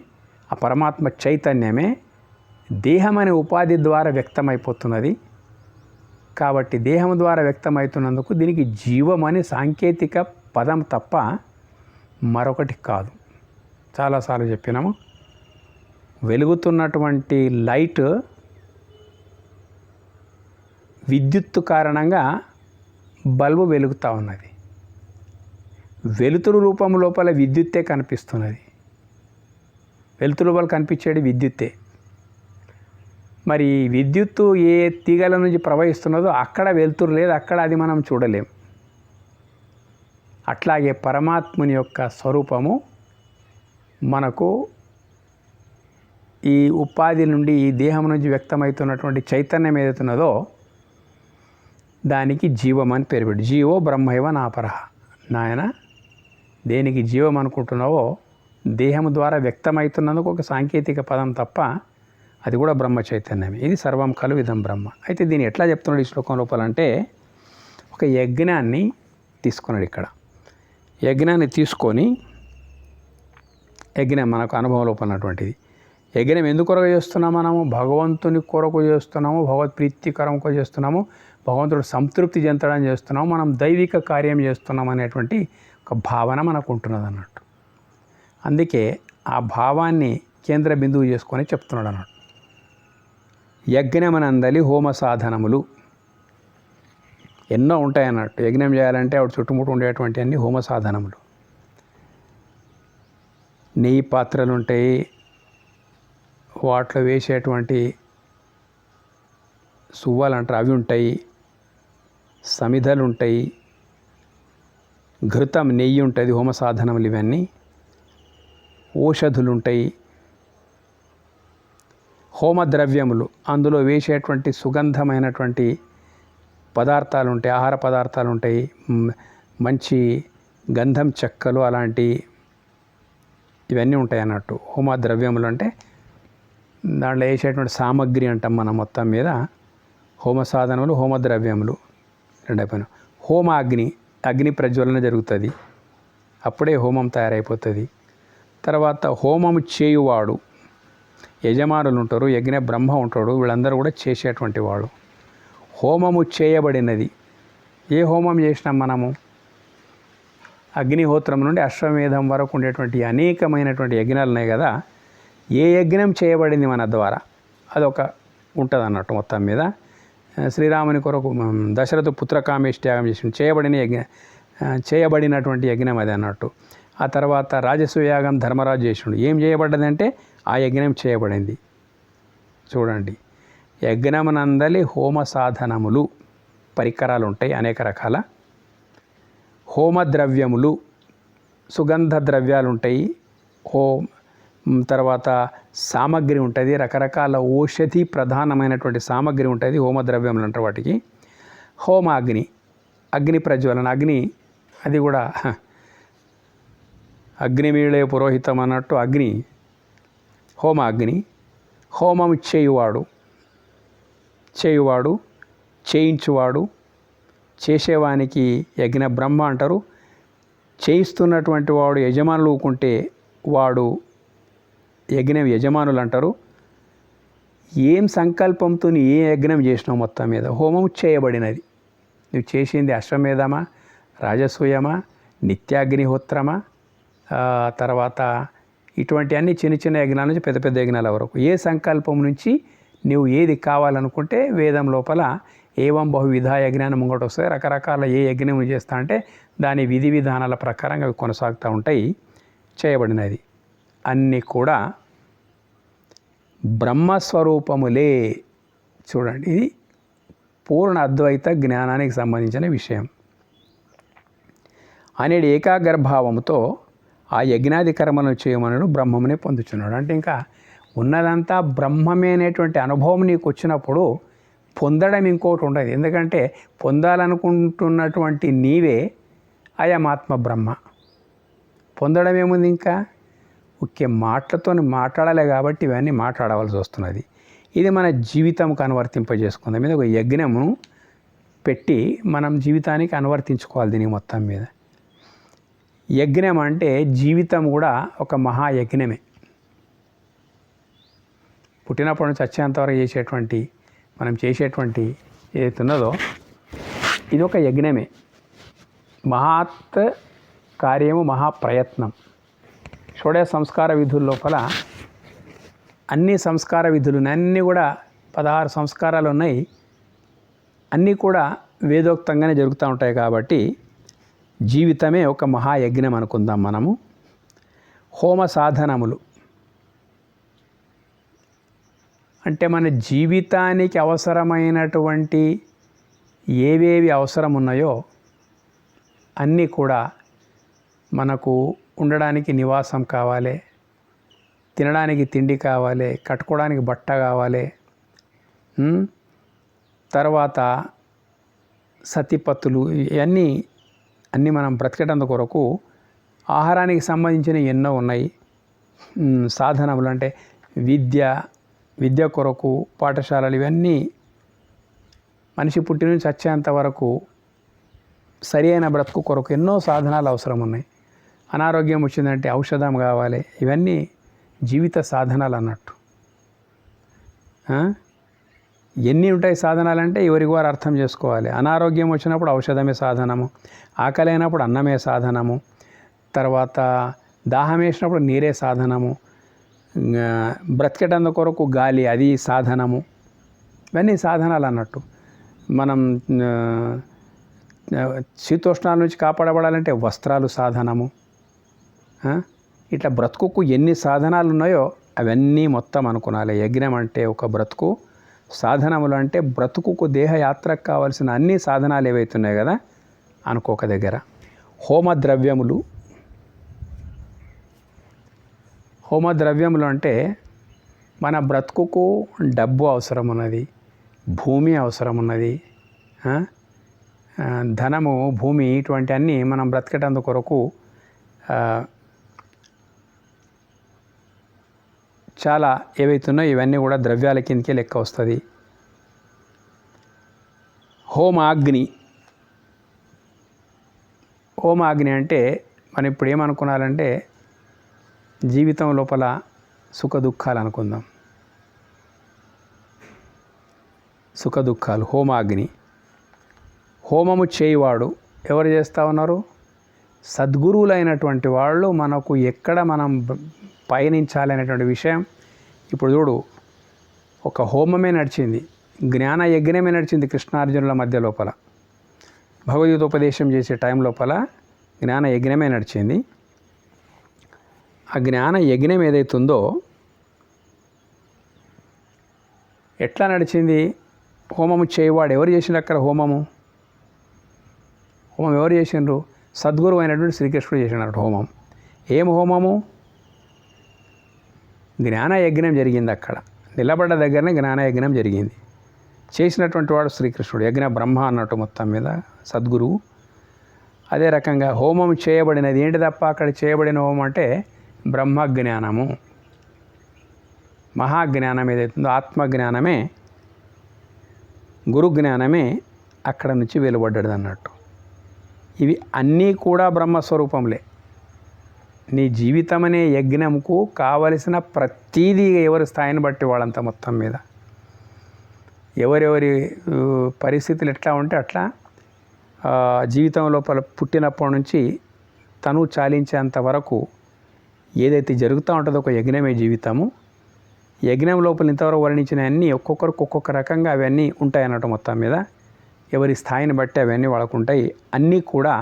ఆ పరమాత్మ చైతన్యమే దేహం అనే ఉపాధి ద్వారా వ్యక్తమైపోతున్నది. కాబట్టి దేహం ద్వారా వ్యక్తమవుతున్నందుకు దీనికి జీవం అనే సాంకేతిక పదం తప్ప మరొకటి కాదు. చాలాసార్లు చెప్పినాము. వెలుగుతున్నటువంటి లైట్ విద్యుత్తు కారణంగా బల్బు వెలుగుతూ ఉన్నది. వెలుతురు రూపం లోపల విద్యుత్తే కనిపిస్తున్నది. వెలుతురు లోపల కనిపించేది విద్యుత్తే. మరి విద్యుత్తు ఏ తీగల నుంచి ప్రవహిస్తున్నదో అక్కడ వెలుతురు లేదు, అక్కడ అది మనం చూడలేం. అట్లాగే పరమాత్ముని యొక్క స్వరూపము మనకు ఈ ఉపాధి నుండి, ఈ దేహం నుంచి వ్యక్తమవుతున్నటువంటి చైతన్యం ఏదైతున్నదో దానికి జీవం అని పేరు పెట్టి, జీవో బ్రహ్మైవ నాపరహ. నాయన, దేనికి జీవం అనుకుంటున్నావో దేహం ద్వారా వ్యక్తమవుతున్నందుకు ఒక సాంకేతిక పదం తప్ప అది కూడా బ్రహ్మ చైతన్యమే. ఇది సర్వం ఖలు ఇదం బ్రహ్మ. అయితే దీన్ని ఎట్లా చెప్తున్నాడు ఈ శ్లోకం లోపలంటే, ఒక యజ్ఞాన్ని తీసుకున్నాడు. ఇక్కడ యజ్ఞాన్ని తీసుకొని, యజ్ఞం మనకు అనుభవం లోపలన్నటువంటిది. యజ్ఞం ఎందుకు కొరకు చేస్తున్నాం? మనము భగవంతుని కొరకు చేస్తున్నాము, భగవత్ ప్రీతికరం కొరకు చేస్తున్నాము, భగవంతుడు సంతృప్తి చెందడం చేస్తున్నాము, మనం దైవిక కార్యం చేస్తున్నాం అనేటువంటి ఒక భావన మనకు ఉంటున్నది అన్నట్టు. అందుకే ఆ భావాన్ని కేంద్ర బిందువు చేసుకొని చెప్తున్నాడు అన్నట్టు. యజ్ఞమనందలి హోమ సాధనములు ఎన్నో ఉంటాయి అన్నట్టు. యజ్ఞం చేయాలంటే ఆవిడ చుట్టుముట్టు ఉండేటువంటి అన్ని హోమ సాధనములు. నెయ్యి పాత్రలు ఉంటాయి, వాటిలో వేసేటువంటి సువ్వాలు అంటారు అవి ఉంటాయి, సమిధలు ఉంటాయి, ఘృతం నెయ్యి ఉంటుంది, హోమ సాధనములు ఇవన్నీ. ఔషధులు ఉంటాయి, హోమ ద్రవ్యములు, అందులో వేసేటువంటి సుగంధమైనటువంటి పదార్థాలు ఉంటాయి, ఆహార పదార్థాలు ఉంటాయి, మంచి గంధం చెక్కలు అలాంటి ఇవన్నీ ఉంటాయి అన్నట్టు. హోమ ద్రవ్యములు అంటే దాంట్లో వేసేటువంటి సామగ్రి అంటాం మనం. మొత్తం మీద హోమ సాధనములు, హోమ ద్రవ్యములు రెండైపోయినా. హోమ అగ్ని ప్రజ్వలన జరుగుతుంది, అప్పుడే హోమం తయారైపోతుంది. తర్వాత హోమము చేయువాడు, యజమానులు ఉంటారు, యజ్ఞ బ్రహ్మ ఉంటాడు, వీళ్ళందరూ కూడా చేసేటువంటి వాడు. హోమము చేయబడినది, ఏ హోమం చేసినాం మనము? అగ్నిహోత్రం నుండి అశ్వమేధం వరకు ఉండేటువంటి అనేకమైనటువంటి యజ్ఞాలు ఉన్నాయి కదా. ఏ యజ్ఞం చేయబడింది మన ద్వారా అదొక ఉంటుంది అన్నట్టు. మొత్తం మీద శ్రీరాముని కొరకు దశరథ పుత్రకామేష్ త్యాగం చేసి చేయబడినటువంటి యజ్ఞం అది అన్నట్టు. ఆ తర్వాత రాజసూయాగం ధర్మరాజు చేసిండు. ఏం చేయబడ్డదంటే ఆ యజ్ఞం చేయబడింది. చూడండి, యజ్ఞమనందలి హోమ సాధనములు, పరికరాలు ఉంటాయి అనేక రకాల. హోమ ద్రవ్యములు, సుగంధ ద్రవ్యాలు ఉంటాయి. తర్వాత సామగ్రి ఉంటుంది, రకరకాల ఔషధి ప్రధానమైనటువంటి సామగ్రి ఉంటుంది, హోమ ద్రవ్యములు అంటారు వాటికి. హోమ అగ్ని ప్రజ్వలన, అది కూడా అగ్నిమీళే పురోహితం అన్నట్టు అగ్ని, హోమ హోమం చేయువాడు, చేయించువాడు, చేసేవానికి యజ్ఞ బ్రహ్మ అంటారు. చేయిస్తున్నటువంటి వాడు యజమానులు ఊకుంటే వాడు యజ్ఞం యజమానులు అంటారు. ఏం సంకల్పంతో ఏ యజ్ఞం చేసినావు మొత్తం మీద హోమం చేయబడినది. నువ్వు చేసింది అశ్వమేధమా, రాజసూయమా, నిత్యాగ్నిహోత్రమా, తర్వాత ఇటువంటి అన్ని చిన్న చిన్న యజ్ఞాల నుంచి పెద్ద పెద్ద యజ్ఞాల వరకు ఏ సంకల్పం నుంచి నువ్వు ఏది కావాలనుకుంటే వేదం లోపల ఏవం బహువిధ యజ్ఞాన్ని ముంగట వస్తాయి. రకరకాల ఏ యజ్ఞం చేస్తా అంటే దాని విధి విధానాల ప్రకారంగా అవి కొనసాగుతూ ఉంటాయి. చేయబడినది అన్నీ కూడా బ్రహ్మస్వరూపములే. చూడండి, ఇది పూర్ణ అద్వైత జ్ఞానానికి సంబంధించిన విషయం. అనేది ఏకాగ్రభావంతో ఆ యజ్ఞాది కర్మలను చేయమనడు బ్రహ్మమునే పొందుచున్నాడు. అంటే ఇంకా ఉన్నదంతా బ్రహ్మమే అనేటువంటి అనుభవం నీకు వచ్చినప్పుడు పొందడం ఇంకోటి ఉండదు. ఎందుకంటే పొందాలనుకుంటున్నటువంటి నీవే అయమాత్మ బ్రహ్మ. పొందడం ఏముంది? ఇంకా ముఖ్య మాటలతో మాట్లాడాలి కాబట్టి ఇవన్నీ మాట్లాడవలసి వస్తున్నది. ఇది మన జీవితంకు అనువర్తింపజేసుకుందాం. మీద ఒక యజ్ఞమును పెట్టి మనం జీవితానికి అనువర్తించుకోవాలి. దీనికి మొత్తం మీద యజ్ఞం అంటే జీవితం కూడా ఒక మహాయజ్ఞమే. పుట్టినప్పటి నుంచి వచ్చేంతవరకు చేసేటువంటి మనం చేసేటువంటి ఏదైతే ఉన్నదో ఇది ఒక యజ్ఞమే. మహాత్ కార్యము మహాప్రయత్నం. షోడశ సంస్కార విధుల లోపల అన్ని సంస్కార విధులు అన్నీ కూడా 16 సంస్కారాలు ఉన్నాయి. అన్నీ కూడా వేదోక్తంగానే జరుగుతూ ఉంటాయి. కాబట్టి జీవితమే ఒక మహాయజ్ఞం అనుకుందాం మనము. హోమ సాధనములు అంటే మన జీవితానికి అవసరమైనటువంటి ఏవేవి అవసరం ఉన్నాయో అన్నీ కూడా మనకు ఉండడానికి నివాసం కావాలి, తినడానికి తిండి కావాలి, కట్టుకోవడానికి బట్ట కావాలి, తర్వాత సతిపత్తులు అన్నీ మనం బ్రతకటందు కొరకు ఆహారానికి సంబంధించిన ఎన్నో ఉన్నాయి. సాధనములు అంటే విద్య కొరకు పాఠశాలలు ఇవన్నీ మనిషి పుట్టి నుంచి వచ్చేంత వరకు సరి అయిన బ్రతుకు కొరకు ఎన్నో సాధనాలు అవసరం ఉన్నాయి. అనారోగ్యం వచ్చిందంటే ఔషధం కావాలి. ఇవన్నీ జీవిత సాధనాలు అన్నట్టు. ఎన్ని ఉంటాయి సాధనాలంటే ఎవరికి వారు అర్థం చేసుకోవాలి. అనారోగ్యం వచ్చినప్పుడు ఔషధమే సాధనము, ఆకలి అయినప్పుడు అన్నమే సాధనము, తర్వాత దాహం వేసినప్పుడు నీరే సాధనము, బ్రతికేటందు కొరకు గాలి అది సాధనము. ఇవన్నీ సాధనాలు అన్నట్టు. మనం శీతోష్ణాల నుంచి కాపాడబడాలంటే వస్త్రాలు సాధనము. ఇట్లా బ్రతుకుకు ఎన్ని సాధనాలు ఉన్నాయో అవన్నీ మొత్తం అనుకునాలి. యజ్ఞం అంటే ఒక బ్రతుకు, సాధనములు అంటే బ్రతుకుకు దేహయాత్రకు కావాల్సిన అన్ని సాధనాలు ఏవైతున్నాయి కదా అనుకోక దగ్గర. హోమద్రవ్యములు అంటే మన బ్రతుకుకు డబ్బు అవసరం ఉన్నది, భూమి అవసరం ఉన్నది, ధనము భూమి ఇటువంటి అన్నీ మనం బ్రతకటందు కొరకు చాలా ఏవైతున్నాయో ఇవన్నీ కూడా ద్రవ్యాల కిందకే లెక్క వస్తుంది. హోమాగ్ని అంటే మనం ఇప్పుడు ఏమనుకున్నారంటే జీవితం లోపల సుఖ దుఃఖాలు అనుకుందాం. సుఖ దుఃఖాలు హోమాగ్ని. హోమము చేయువాడు ఎవరు చేస్తూ ఉన్నారు? సద్గురువులైనటువంటి వాళ్ళు మనకు ఎక్కడ మనం పయనించాలనేటువంటి విషయం. ఇప్పుడు చూడు, ఒక హోమమే నడిచింది, జ్ఞాన యజ్ఞమే నడిచింది కృష్ణార్జునుల మధ్య లోపల. భగవద్గీతోపదేశం చేసే టైం లోపల జ్ఞాన యజ్ఞమే నడిచింది. ఆ జ్ఞాన యజ్ఞం ఏదైతుందో ఎట్లా నడిచింది? హోమము చేయవాడు ఎవరు చేసిండ్రు అక్కడ? హోమం ఎవరు చేసిండ్రు? సద్గురువు అయినటువంటి శ్రీకృష్ణుడు చేసినట్టు హోమం. ఏం హోమము? జ్ఞానయజ్ఞం జరిగింది. అక్కడ నిలబడ్డ దగ్గరనే జ్ఞానయజ్ఞం జరిగింది. చేసినటువంటి వాడు శ్రీకృష్ణుడు, యజ్ఞ బ్రహ్మ అన్నట్టు మొత్తం మీద సద్గురువు. అదే రకంగా హోమం చేయబడినది ఏంటి తప్ప అక్కడ చేయబడిన హోమం అంటే బ్రహ్మజ్ఞానము, మహాజ్ఞానం ఏదైతుందో ఆత్మజ్ఞానమే, గురుజ్ఞానమే అక్కడ నుంచి వెలువడ్డది అన్నట్టు. ఇవి అన్నీ కూడా బ్రహ్మస్వరూపంలే. నీ జీవితం అనే యజ్ఞంకు కావలసిన ప్రతీదీ ఎవరి స్థాయిని బట్టి వాళ్ళంతా మొత్తం మీద ఎవరెవరి పరిస్థితులు ఎట్లా ఉంటే అట్లా జీవితం లోపల పుట్టినప్పటి నుంచి తను చాలించేంత వరకు ఏదైతే జరుగుతూ ఉంటుందో ఒక యజ్ఞమే జీవితము. యజ్ఞం లోపల ఇంతవరకు వర్ణించిన అన్నీ ఒక్కొక్కరికి ఒక్కొక్క రకంగా అవన్నీ ఉంటాయి అన్నట్టు. మొత్తం మీద ఎవరి స్థాయిని బట్టి అవన్నీ వాళ్ళకు ఉంటాయి. అన్నీ కూడా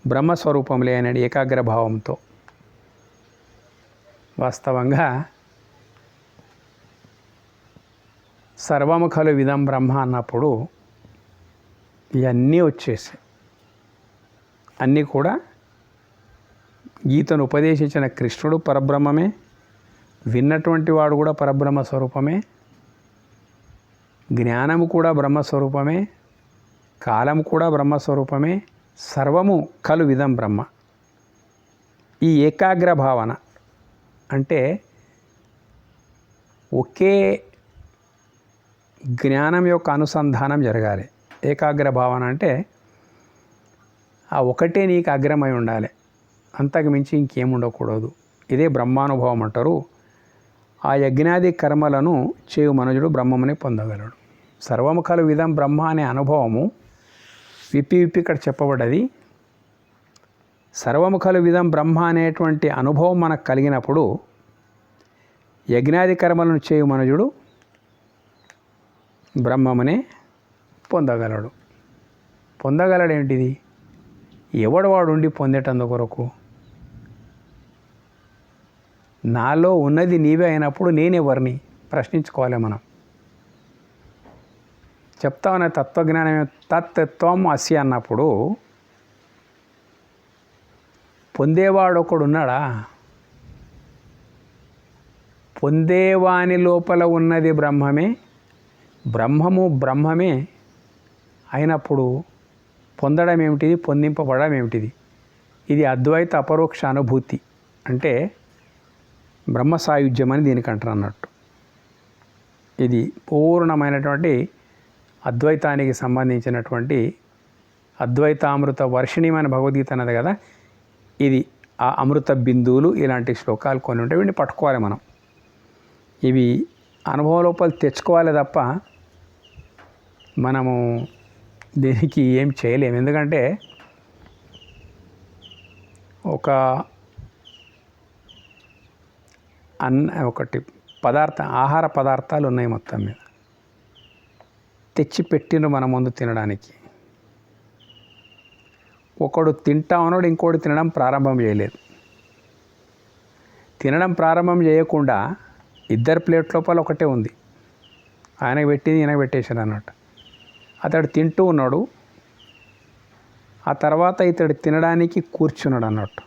బ్రహ్మస్వరూపంలే అనేది ఏకాగ్ర భావంతో. వాస్తవంగా సర్వము ఖలు విదం బ్రహ్మ అన్నప్పుడు ఇవన్నీ వచ్చేసాయి. అన్నీ కూడా గీతను ఉపదేశించిన కృష్ణుడు పరబ్రహ్మమే, విన్నటువంటి వాడు కూడా పరబ్రహ్మ స్వరూపమే, జ్ఞానము కూడా బ్రహ్మస్వరూపమే, కాలము కూడా బ్రహ్మస్వరూపమే, సర్వము ఖలు విదం బ్రహ్మ. ఈ ఏకాగ్ర భావన అంటే ఒకే జ్ఞానం యొక్క అనుసంధానం జరగాలి. ఏకాగ్ర భావన అంటే ఆ ఒకటే నీకు అగ్రమై ఉండాలి. అంతకు మించి ఇంకేముండకూడదు. ఇదే బ్రహ్మానుభవం అంటారు. ఆ యజ్ఞాది కర్మలను చేయు మనుజుడు బ్రహ్మముని పొందగలడు. సర్వము ఖలు విధం బ్రహ్మ అనే అనుభవము విప్పి ఇక్కడ చెప్పబడ్డది. సర్వము ఖలు విధం బ్రహ్మ అనేటువంటి అనుభవం మనకు కలిగినప్పుడు యజ్ఞాది కర్మలను చేయు మనుజుడు బ్రహ్మమునే పొందగలడు. పొందగలడేంటిది? ఎవడు వాడు ఉండి పొందేటందు కొరకు? నాలో ఉన్నది నీవే అయినప్పుడు నేనెవరిని ప్రశ్నించుకోవాలి మనం. చెప్తా ఉన్న తత్వజ్ఞానం తత్వం అసి అన్నప్పుడు పొందేవాడు ఒకడు ఉన్నాడా? పొందేవాని లోపల ఉన్నది బ్రహ్మమే, బ్రహ్మము బ్రహ్మమే అయినప్పుడు పొందడం ఏమిటిది? పొందింపబడడం ఏమిటిది? ఇది అద్వైత అపరోక్ష అనుభూతి అంటే బ్రహ్మ సాయుధ్యం అని దీనికి అంటారు అన్నట్టు. ఇది పూర్ణమైనటువంటి అద్వైతానికి సంబంధించినటువంటి అద్వైతామృత వర్షిణీమైన భగవద్గీత అన్నది కదా, ఇది ఆ అమృత బిందువులు. ఇలాంటి శ్లోకాలు కొన్ని ఉంటాయి, వీటిని పట్టుకోవాలి మనం. ఇవి అనుభవం లోపల తెచ్చుకోవాలి తప్ప మనము దీనికి ఏం చేయలేము. ఎందుకంటే ఒకటి ఆహార పదార్థాలు ఉన్నాయి మొత్తం మీద, తెచ్చి పెట్టిండ్రు మన ముందు తినడానికి. ఒకడు తింటా ఉన్నాడు, ఇంకోటి తినడం ప్రారంభం చేయలేదు. తినడం ప్రారంభం చేయకుండా ఇద్దరు ప్లేట్ లోపల ఒకటే ఉంది, ఆయనకు పెట్టింది ఈయనకు పెట్టేశాడు అన్నట్టు. అతడు తింటూ ఉన్నాడు, ఆ తర్వాత ఇతడు తినడానికి కూర్చున్నాడు అన్నట్టు.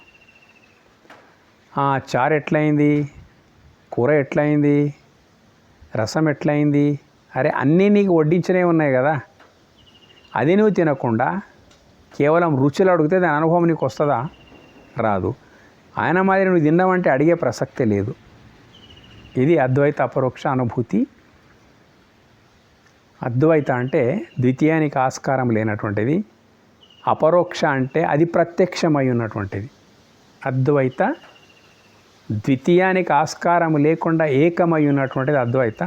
చారు ఎట్లయింది, కూర ఎట్లయింది, రసం ఎట్లయింది, అరే అన్నీ నీకు వడ్డించనే ఉన్నాయి కదా, అది నువ్వు తినకుండా కేవలం రుచులు అడిగితే దాని అనుభవం నీకు వస్తుందా? రాదు. ఆయన మాదిరి నువ్వు తిన్నావంటే అడిగే ప్రసక్తే లేదు. ఇది అద్వైత అపరోక్ష అనుభూతి. అద్వైత అంటే ద్వితీయానికి ఆస్కారం లేనటువంటిది, అపరోక్ష అంటే అది ప్రత్యక్షమై ఉన్నటువంటిది. అద్వైత ద్వితీయానికి ఆస్కారం లేకుండా ఏకమై ఉన్నటువంటిది అద్వైత.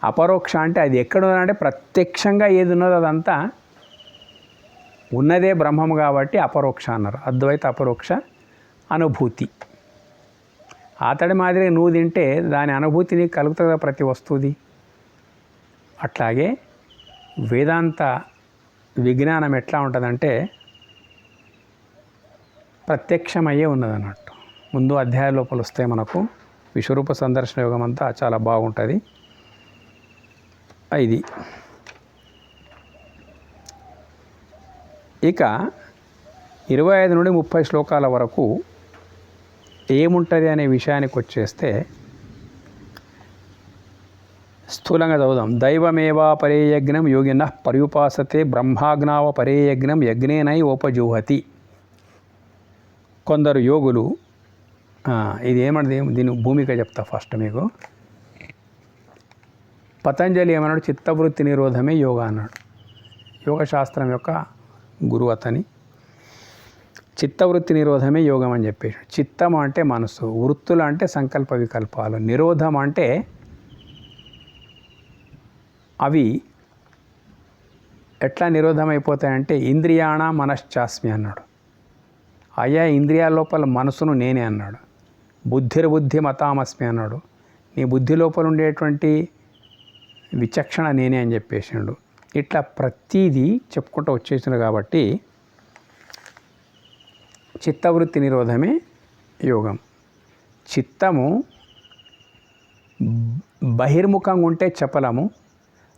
అపరోక్ష అంటే అది ఎక్కడుందంటే ప్రత్యక్షంగా ఏది ఉన్నదో అదంతా ఉన్నదే బ్రహ్మము కాబట్టి అపరోక్ష అన్నారు. అద్వైత అపరోక్ష అనుభూతి. అతడి మాదిరి నువ్వు తింటే దాని అనుభూతిని కలుగుతుంది ప్రతి వస్తువుది. అట్లాగే వేదాంత విజ్ఞానం ఎట్లా ఉంటుందంటే ప్రత్యక్షమయ్యే ఉన్నదన్నట్టు. ముందు అధ్యాయ లోపల వస్తే మనకు విశ్వరూప సందర్శన యోగం అంతా చాలా బాగుంటుంది. ఇది ఇక 25 నుండి 30 శ్లోకాల వరకు ఏముంటుంది అనే విషయానికి వచ్చేస్తే స్థూలంగా చదువుదాం. దైవమేవా పరే యజ్ఞం యోగినః పర్యుపాసతే బ్రహ్మాగ్నావ పరే యజ్ఞం యజ్ఞేనై ఉపజుహతి. కొందరు యోగులు ఇది ఏమన్నది, దీని భూమిక చెప్తా ఫస్ట్ మీకు. పతంజలి ఏమన్నాడు, చిత్తవృత్తి నిరోధమే యోగా అన్నాడు. యోగశాస్త్రం యొక్క గురువు అతని. చిత్తవృత్తి నిరోధమే యోగం అని చెప్పేసి. చిత్తం అంటే మనసు, వృత్తులు అంటే సంకల్ప వికల్పాలు, నిరోధం అంటే అవి ఎట్లా నిరోధం అయిపోతాయంటే ఇంద్రియాణ మనశ్చాస్మి అన్నాడు. అయ్యా ఇంద్రియాల లోపల మనసును నేనే అన్నాడు. బుద్ధి మతామస్మి అన్నాడు. నీ బుద్ధి లోపల ఉండేటువంటి విచక్షణ నేనే అని చెప్పేసిండు. ఇట్లా ప్రతీదీ చెప్పుకుంటూ వచ్చేసిండు. కాబట్టి చిత్తవృత్తి నిరోధమే యోగం. చిత్తము బహిర్ముఖంగా ఉంటే చపలము,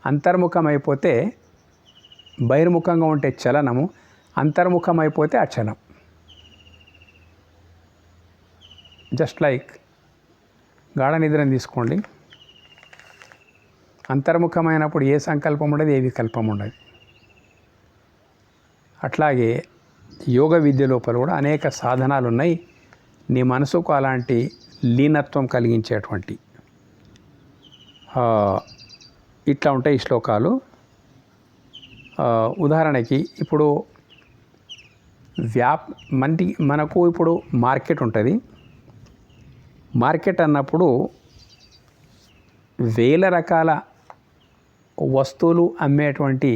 అంతర్ముఖం అయిపోతే బహిర్ముఖంగా ఉంటే చలనము, అంతర్ముఖం అయిపోతే అచలం. జస్ట్ లైక్ గాఢ నిద్రని తీసుకోండి. అంతర్ముఖమైనప్పుడు ఏ సంకల్పం ఉండదు, ఏ వికల్పం ఉండదు. అట్లాగే యోగ విద్య లోపల కూడా అనేక సాధనాలు ఉన్నాయి. నీ మనసుకు అలాంటి లీనత్వం కలిగించేటువంటి ఇట్లా ఉంటాయి ఈ శ్లోకాలు. ఉదాహరణకి ఇప్పుడు మనకు ఇప్పుడు మార్కెట్ ఉంటుంది. మార్కెట్ అన్నప్పుడు వేల రకాల వస్తువులు అమ్మేటువంటి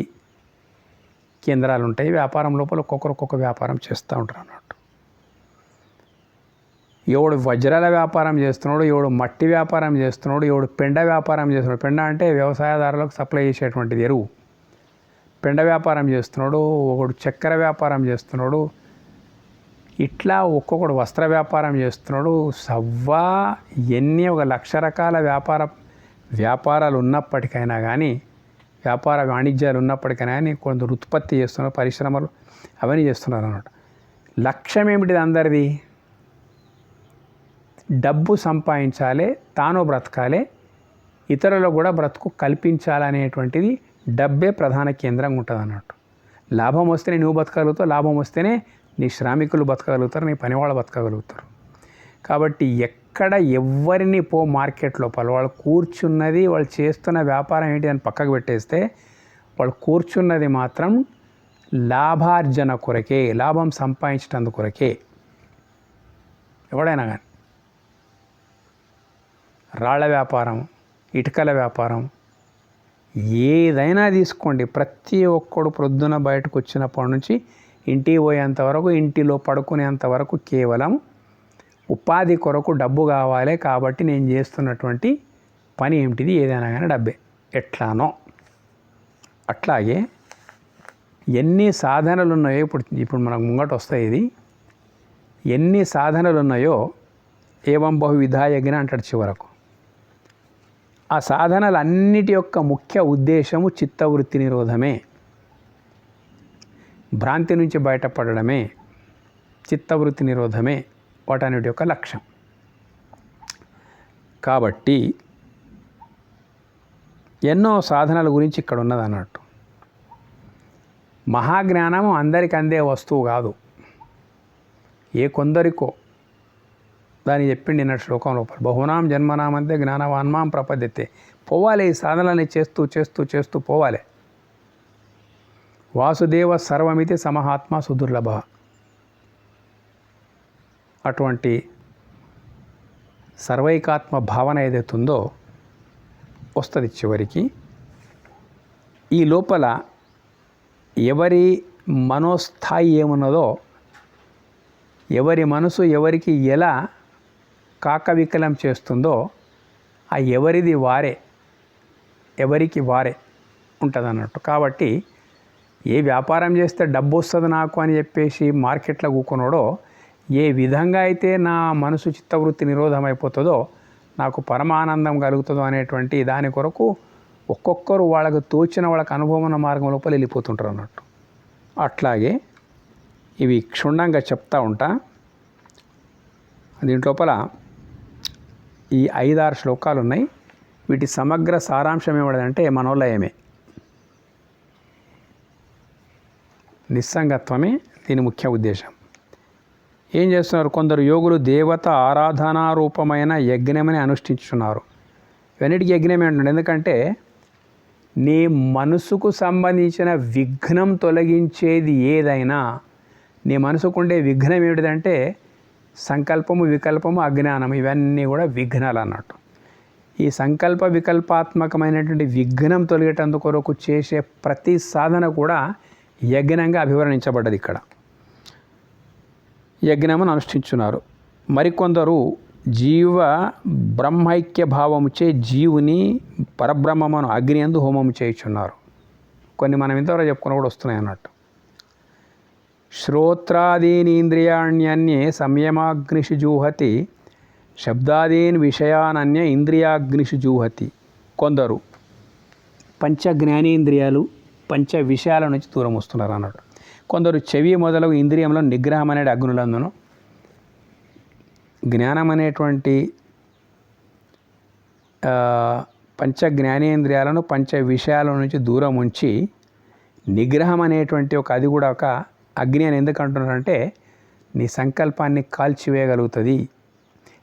కేంద్రాలు ఉంటాయి. వ్యాపారం లోపల ఒక్కొక్క వ్యాపారం చేస్తూ ఉంటారు అన్నట్టు. ఎవడు వజ్రాల వ్యాపారం చేస్తున్నాడు, ఎవడు మట్టి వ్యాపారం చేస్తున్నాడు, ఎవడు పెండ వ్యాపారం చేస్తున్నాడు. పెండ అంటే వ్యవసాయదారులకు సప్లై చేసేటువంటిది ఎరువు. పెండ వ్యాపారం చేస్తున్నాడు, ఒకడు చక్కెర వ్యాపారం చేస్తున్నాడు, ఇట్లా ఒక్కొక్కడు వస్త్ర వ్యాపారం చేస్తున్నాడు. ఎన్ని 1,00,000 రకాల వ్యాపారాలు ఉన్నప్పటికైనా కానీ, వ్యాపార వాణిజ్యాలు ఉన్నప్పటికైనా కానీ కొందరు ఉత్పత్తి చేస్తున్నారు, పరిశ్రమలు అవన్నీ చేస్తున్నారు అన్నమాట. లక్ష్యం ఏమిటిది? అందరిది డబ్బు సంపాదించాలి, తాను బ్రతకాలి, ఇతరులకు కూడా బ్రతుకు కల్పించాలనేటువంటిది డబ్బే ప్రధాన కేంద్రంగా ఉంటుంది అన్నట్టు. లాభం వస్తేనే నువ్వు బతకగలుగుతావు, లాభం వస్తేనే నీ శ్రామికులు బతకగలుగుతారు, నీ పనివాళ్ళు బతకగలుగుతారు. కాబట్టి ఎక్కడ ఎవరిని మార్కెట్ లోపల వాళ్ళు కూర్చున్నది, వాళ్ళు చేస్తున్న వ్యాపారం ఏంటి అని పక్కకు పెట్టేస్తే వాళ్ళు కూర్చున్నది మాత్రం లాభార్జన కొరకే, లాభం సంపాదించడం కొరకే. ఎవడైనా కానీ రాళ్ల వ్యాపారం, ఇటుకల వ్యాపారం, ఏదైనా తీసుకోండి, ప్రతి ఒక్కడు ప్రొద్దున బయటకు వచ్చినప్పటి నుంచి ఇంటికి పోయేంత వరకు, ఇంటిలో పడుకునేంత వరకు కేవలం ఉపాధి కొరకు డబ్బు కావాలి. కాబట్టి నేను చేస్తున్నటువంటి పని ఏమిటిది? ఏదైనా కానీ డబ్బే ఎట్లానో. అట్లాగే ఎన్ని సాధనలు ఉన్నాయో ఇప్పుడు మనకు ముంగట వస్తాయి. ఇది ఎన్ని సాధనలు ఉన్నాయో ఏవం బహువిధాయజ్ఞ అంటాడు చివరకు. ఆ సాధనలన్నిటి యొక్క ముఖ్య ఉద్దేశము చిత్తవృత్తి నిరోధమే, భ్రాంతి నుంచి బయటపడడమే, చిత్తవృత్తి నిరోధమే వాటన్నిటి యొక్క లక్ష్యం. కాబట్టి ఎన్నో సాధనల గురించి ఇక్కడ ఉన్నది అన్నట్టు. మహాజ్ఞానము అందరికి అందే వస్తువు కాదు, ఏ కొందరికో. దాన్ని చెప్పిండి నిన్న శ్లోకం లోపల, బహునాం జన్మనామంతే జ్ఞానవాన్మాం ప్రపద్యతే. పోవాలి, ఈ సాధనలని చేస్తూ చేస్తూ చేస్తూ పోవాలి. వాసుదేవ సర్వమితి సమహాత్మ సుదుర్లభ. అటువంటి సర్వైకాత్మ భావన ఏదైతుందో వస్తుంది చివరికి. ఈ లోపల ఎవరి మనోస్థాయి ఏమున్నదో, ఎవరి మనసు ఎవరికి ఎలా కాకవికలం చేస్తుందో ఆ ఎవరికి వారే ఉంటుంది అన్నట్టు. కాబట్టి ఏ వ్యాపారం చేస్తే డబ్బు వస్తుంది నాకు అని చెప్పేసి మార్కెట్లో కూకున్నాడో, ఏ విధంగా అయితే నా మనసు చిత్తవృత్తి నిరోధం అయిపోతుందో, నాకు పరమానందం కలుగుతుందో అనేటువంటి దాని కొరకు ఒక్కొక్కరు వాళ్ళకు తోచిన వాళ్ళకి అనుభవం ఉన్న మార్గం లోపల వెళ్ళిపోతుంటారు అన్నట్టు. అట్లాగే ఇవి క్షుణ్ణంగా చెప్తా ఉంటా. దీంట్లోపల ఈ 5-6 శ్లోకాలు ఉన్నాయి. వీటి సమగ్ర సారాంశం ఏమిటంటే మనోలయమే, నిస్సంగత్వమే దీని ముఖ్య ఉద్దేశం. ఏం చేస్తున్నారు? కొందరు యోగులు దేవత ఆరాధనారూపమైన యజ్ఞమని అనుష్ఠించుతున్నారు. ఇవన్నిటికీ యజ్ఞమే అంటుండే. ఎందుకంటే నీ మనసుకు సంబంధించిన విఘ్నం తొలగించేది ఏదైనా, నీ మనసుకుండే విఘ్నం ఏమిటిదంటే సంకల్పము, వికల్పము, అజ్ఞానము. ఇవన్నీ కూడా విఘ్నాలు అన్నట్టు. ఈ సంకల్ప వికల్పాత్మకమైనటువంటి విఘ్నం తొలగేటందుకు కొరకు చేసే ప్రతి సాధన కూడా యజ్ఞంగా అభివర్ణించబడ్డది. ఇక్కడ యజ్ఞమును అనుష్ఠించున్నారు. మరికొందరు జీవ బ్రహ్మైక్య భావముచే జీవుని పరబ్రహ్మమును అగ్ని యందు హోమము చేయుచున్నారు. కొన్ని మనం ఇంతవరకు చెప్పుకున్న కూడా వస్తున్నాయి అన్నట్టు. శ్రోత్రాదీని ఇంద్రియాణ్యన్యే సంయమాగ్నిషు జూహతి, శబ్దాదీన్ విషయానన్య ఇంద్రియాగ్నిషు జూహతి. కొందరు పంచ జ్ఞానేంద్రియాలు, పంచ విషయాల నుంచి దూరం వస్తున్నారు అన్నాడు. కొందరు చెవి మొదలగు ఇంద్రియంలో నిగ్రహం అనే అగ్నులందును, జ్ఞానం అనేటువంటి పంచ జ్ఞానేంద్రియాలను పంచ విషయాల నుంచి దూరం ఉంచి నిగ్రహం అనేటువంటి అది కూడా ఒక అగ్ని అని ఎందుకు అంటున్నారంటే నీ సంకల్పాన్ని కాల్చివేయగలుగుతుంది,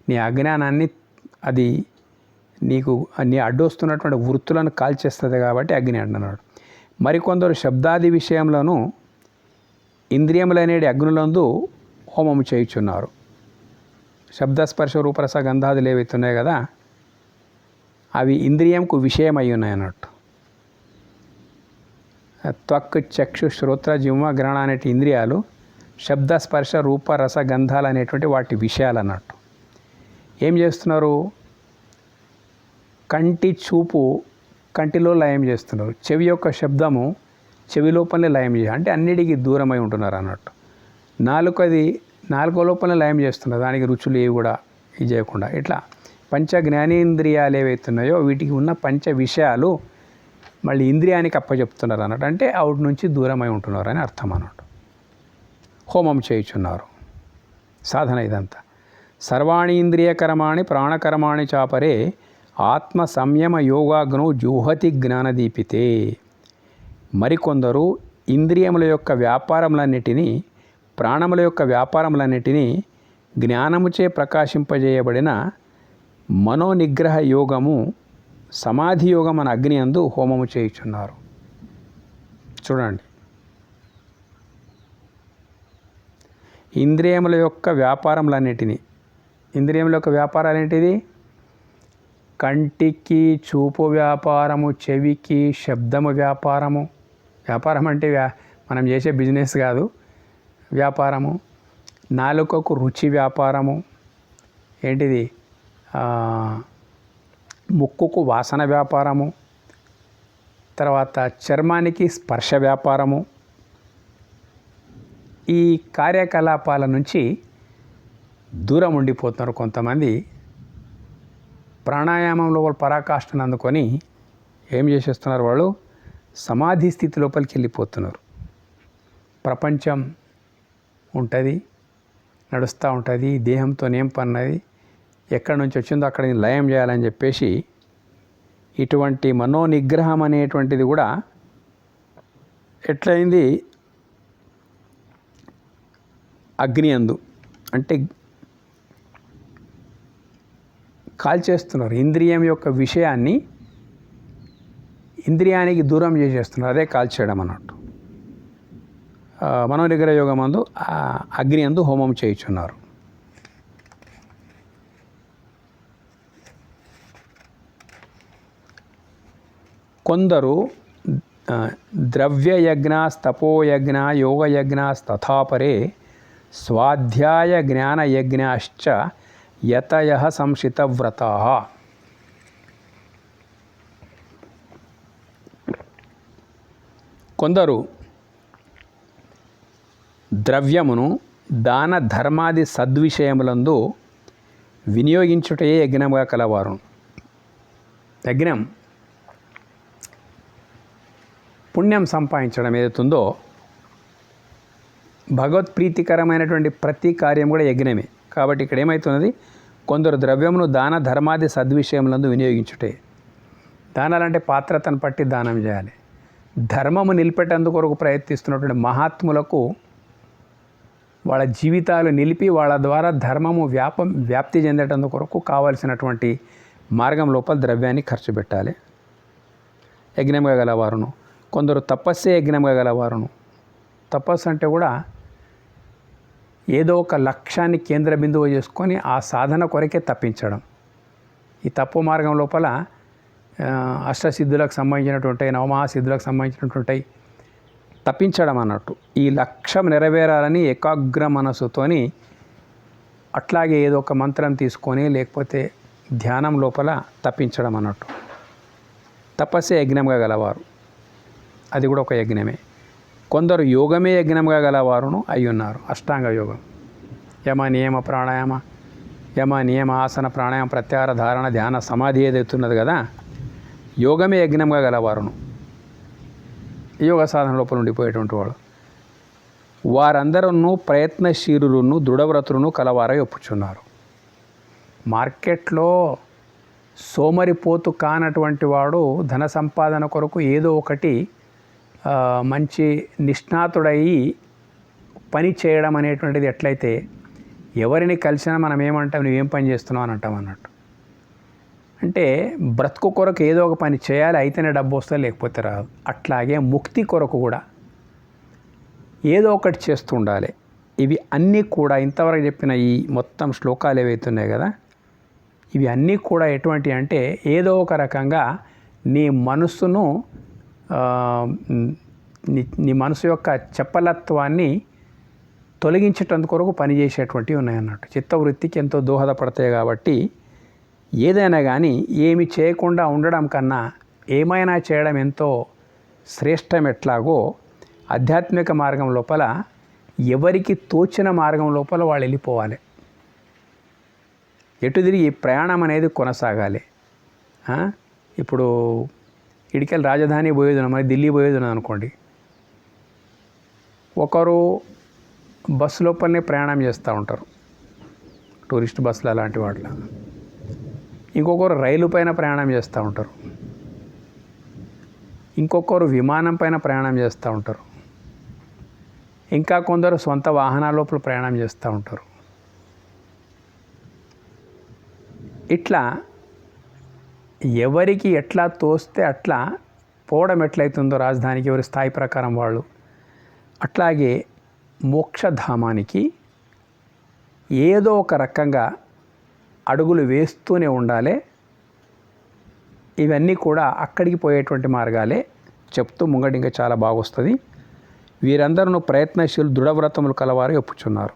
నీ అజ్ఞానాన్ని అది నీకు నీ అడ్డొస్తున్నటువంటి వృత్తులను కాల్చేస్తుంది కాబట్టి అగ్ని అంటున్నాడు. మరికొందరు శబ్దాది విషయంలోనూ ఇంద్రియములనేటి అగ్నులందు హోమము చేయుచున్నారు. శబ్దస్పర్శ రూపరస గంధాదులు ఏవైతే ఉన్నాయి కదా, అవి ఇంద్రియంకు విషయమై ఉన్నాయి అన్నట్టు. త్వక్, చక్షు, శ్రోత్ర, జిహ్వ, గ్రహణ అనేటి ఇంద్రియాలు శబ్దస్పర్శ రూప రస గంధాలు అనేటువంటి వాటి విషయాలు అన్నట్టు. ఏం చేస్తున్నారు? కంటి చూపు కంటిలో లయం చేస్తున్నారు, చెవి యొక్క శబ్దము చెవి లోపలనే లయం అంటే అన్నిటికీ దూరమై ఉంటున్నారు అన్నట్టు. నాలుక లోపలనే లయం చేస్తున్నారు, దానికి రుచులు ఏవి కూడా ఇది చేయకుండా. ఇట్లా పంచ జ్ఞానేంద్రియాలు ఏవైతున్నాయో వీటికి ఉన్న పంచ విషయాలు మళ్ళీ ఇంద్రియానికి అప్పచెప్తున్నారు అన్నట్టు. అంటే అవుట్ నుంచి దూరమై ఉంటున్నారు అని అర్థం అన్నట్టు. హోమం చేయుచున్నారు, సాధన ఇదంతా. సర్వాణి ఇంద్రియకరమాణి ప్రాణకరమాణి చాపరే ఆత్మ సంయమ యోగాగ్నో జూహతి జ్ఞానదీపితే. మరికొందరు ఇంద్రియముల యొక్క వ్యాపారములన్నిటినీ ప్రాణముల యొక్క వ్యాపారములన్నిటినీ జ్ఞానముచే ప్రకాశింపజేయబడిన మనోనిగ్రహ యోగము సమాధి యోగం అనే అగ్ని అందు హోమము చేయుచున్నారు. చూడండి, ఇంద్రియముల యొక్క వ్యాపారములన్నిటినీ, ఇంద్రియముల యొక్క వ్యాపారాలు ఏంటిది? కంటికి చూపు వ్యాపారము, చెవికి శబ్దము వ్యాపారము. వ్యాపారం అంటే మనం చేసే బిజినెస్ కాదు, వ్యాపారము. నాలుకకు రుచి వ్యాపారము, ఏంటిది? ముక్కుకు వాసన వ్యాపారము. తర్వాత చర్మానికి స్పర్శ వ్యాపారము. ఈ కార్యకలాపాల నుంచి దూరం ఉండిపోతున్నారు కొంతమంది. ప్రాణాయామంలో వాళ్ళు పరాకాష్ఠను అందుకొని ఏం చేసేస్తున్నారు? వాళ్ళు సమాధి స్థితి లోపలికి వెళ్ళిపోతున్నారు. ప్రపంచం ఉంటుంది, నడుస్తూ ఉంటుంది, దేహంతో ఏం పన్నది, ఎక్కడి నుంచి వచ్చిందో అక్కడికి లయం చేయాలని చెప్పేసి ఇటువంటి మనోనిగ్రహం అనేటువంటిది కూడా ఎట్లయింది? అగ్ని అందు అంటే కాల్చేస్తున్నారు. ఇంద్రియం యొక్క విషయాన్ని ఇంద్రియానికి దూరం చేసేస్తున్నారు, అదే కాల్చేయడం అన్నట్టు. మనోనిగ్రహ యోగం అందు అగ్ని అందు హోమం చేయుచున్నారు. కొందరు ద్రవ్యయజ్ఞాస్తపోయజ్ఞ యోగయజ్ఞాస్తథాపరే స్వాధ్యాయ జ్ఞానయజ్ఞాశ్చ యతయః సంశితవ్రతాః. కొందరు ద్రవ్యమును దాన ధర్మాది సద్విషయములందు వినియోగించుటయే యజ్ఞముగా కలవారు. యజ్ఞం పుణ్యం సంపాదించడం ఏదైతుందో, భగవత్ప్రీతికరమైనటువంటి ప్రతి కార్యం కూడా యజ్ఞమే. కాబట్టి ఇక్కడ ఏమవుతున్నది? కొందరు ద్రవ్యమును దాన ధర్మాది సద్విషయములందు వినియోగించుటే. దానాలంటే పాత్రతను పట్టి దానం చేయాలి. ధర్మము నిలిపేటందుకొరకు ప్రయత్నిస్తున్నటువంటి మహాత్ములకు వాళ్ళ జీవితాలు నిలిపి వాళ్ళ ద్వారా ధర్మము వ్యాప్తి చెందేటందుకొరకు కావలసినటువంటి మార్గం లోపల ద్రవ్యాన్ని ఖర్చు పెట్టాలి. యజ్ఞంగా గలవారును. కొందరు తపస్సే యజ్ఞంగా గలవారును. తపస్సు అంటే కూడా ఏదో ఒక లక్ష్యాన్ని కేంద్ర బిందువు చేసుకొని ఆ సాధన కొరకే తప్పించడం. ఈ తప్పు మార్గం లోపల అష్టసిద్ధులకు సంబంధించినటువంటి నవమహాసిద్ధులకు సంబంధించినటువంటి తప్పించడం అన్నట్టు. ఈ లక్ష్యం నెరవేరాలని ఏకాగ్ర మనసుతోని అట్లాగే ఏదో ఒక మంత్రం తీసుకొని లేకపోతే ధ్యానం లోపల తప్పించడం అన్నట్టు. తపస్సే యజ్ఞంగా గలవారు, అది కూడా ఒక యజ్ఞమే. కొందరు యోగమే యజ్ఞంగా గలవారును అయ్యున్నారు. అష్టాంగ యోగం, యమ నియమ ప్రాణాయామ, యమ నియమ ఆసన ప్రాణాయామ ప్రత్యాహార ధారణ ధ్యాన సమాధి ఏదైతున్నది కదా, యోగమే యజ్ఞంగా గలవారును. యోగ సాధన లోపల ఉండిపోయేటువంటి వాడు. వారందరూ ప్రయత్నశీలులను దృఢవ్రతులను కలవారై ఒప్పుచున్నారు. మార్కెట్లో సోమరిపోతు కానటువంటి వాడు ధన సంపాదన కొరకు ఏదో ఒకటి మంచి నిష్ణాతుడయి పని చేయడం అనేటువంటిది ఎట్లయితే ఎవరిని కలిసినా మనం ఏమంటాం, నువ్వేం పని చేస్తున్నావు అని అంటాం అన్నట్టు. అంటే బ్రతుకు కొరకు ఏదో ఒక పని చేయాలి, అయితేనే డబ్బు వస్తుంది, లేకపోతే రాదు. అట్లాగే ముక్తి కొరకు కూడా ఏదో ఒకటి చేస్తూ ఉండాలి. ఇవి అన్నీ కూడా ఇంతవరకు చెప్పిన ఈ మొత్తం శ్లోకాలు ఏవైతున్నాయి కదా, ఇవి అన్నీ కూడా ఎటువంటి అంటే ఏదో ఒక రకంగా నీ మనస్సును నీ మనసు యొక్క చపలత్వాన్ని తొలగించేటందుకు కొరకు పనిచేసేటువంటివి ఉన్నాయన్నట్టు. చిత్తవృత్తికి ఎంతో దోహదపడతాయి. కాబట్టి ఏదైనా కానీ ఏమి చేయకుండా ఉండడం కన్నా ఏమైనా చేయడం ఎంతో శ్రేష్టం. ఎట్లాగో ఆధ్యాత్మిక మార్గం లోపల ఎవరికి తోచిన మార్గం లోపల వాళ్ళు వెళ్ళిపోవాలి. ఎటు తిరిగి ప్రయాణం అనేది కొనసాగాలి. ఇప్పుడు ఇడికెళ్ళి రాజధాని పోయేది మరి ఢిల్లీ పోయేది అనుకోండి, ఒకరు బస్సు లోపలనే ప్రయాణం చేస్తూ ఉంటారు, టూరిస్ట్ బస్సులు అలాంటి వాటిలో. ఇంకొకరు రైలు పైన ప్రయాణం చేస్తూ ఉంటారు, ఇంకొకరు విమానం పైన ప్రయాణం చేస్తూ ఉంటారు, ఇంకా కొందరు సొంత వాహనాల లోపల ప్రయాణం చేస్తూ ఉంటారు. ఇట్లా ఎవరికి ఎట్లా తోస్తే అట్లా పోవడం ఎట్లయితుందో రాజధానికి ఎవరి స్థాయి ప్రకారం వాళ్ళు, అట్లాగే మోక్షధామానికి ఏదో ఒక రకంగా అడుగులు వేస్తూనే ఉండాలి. ఇవన్నీ కూడా అక్కడికి పోయేటువంటి మార్గాలే చెప్తూ ముంగడి ఇంకా చాలా బాగొస్తుంది. వీరందరూ ప్రయత్నశీలు దృఢవ్రతములు కలవారు ఒప్పుచున్నారు.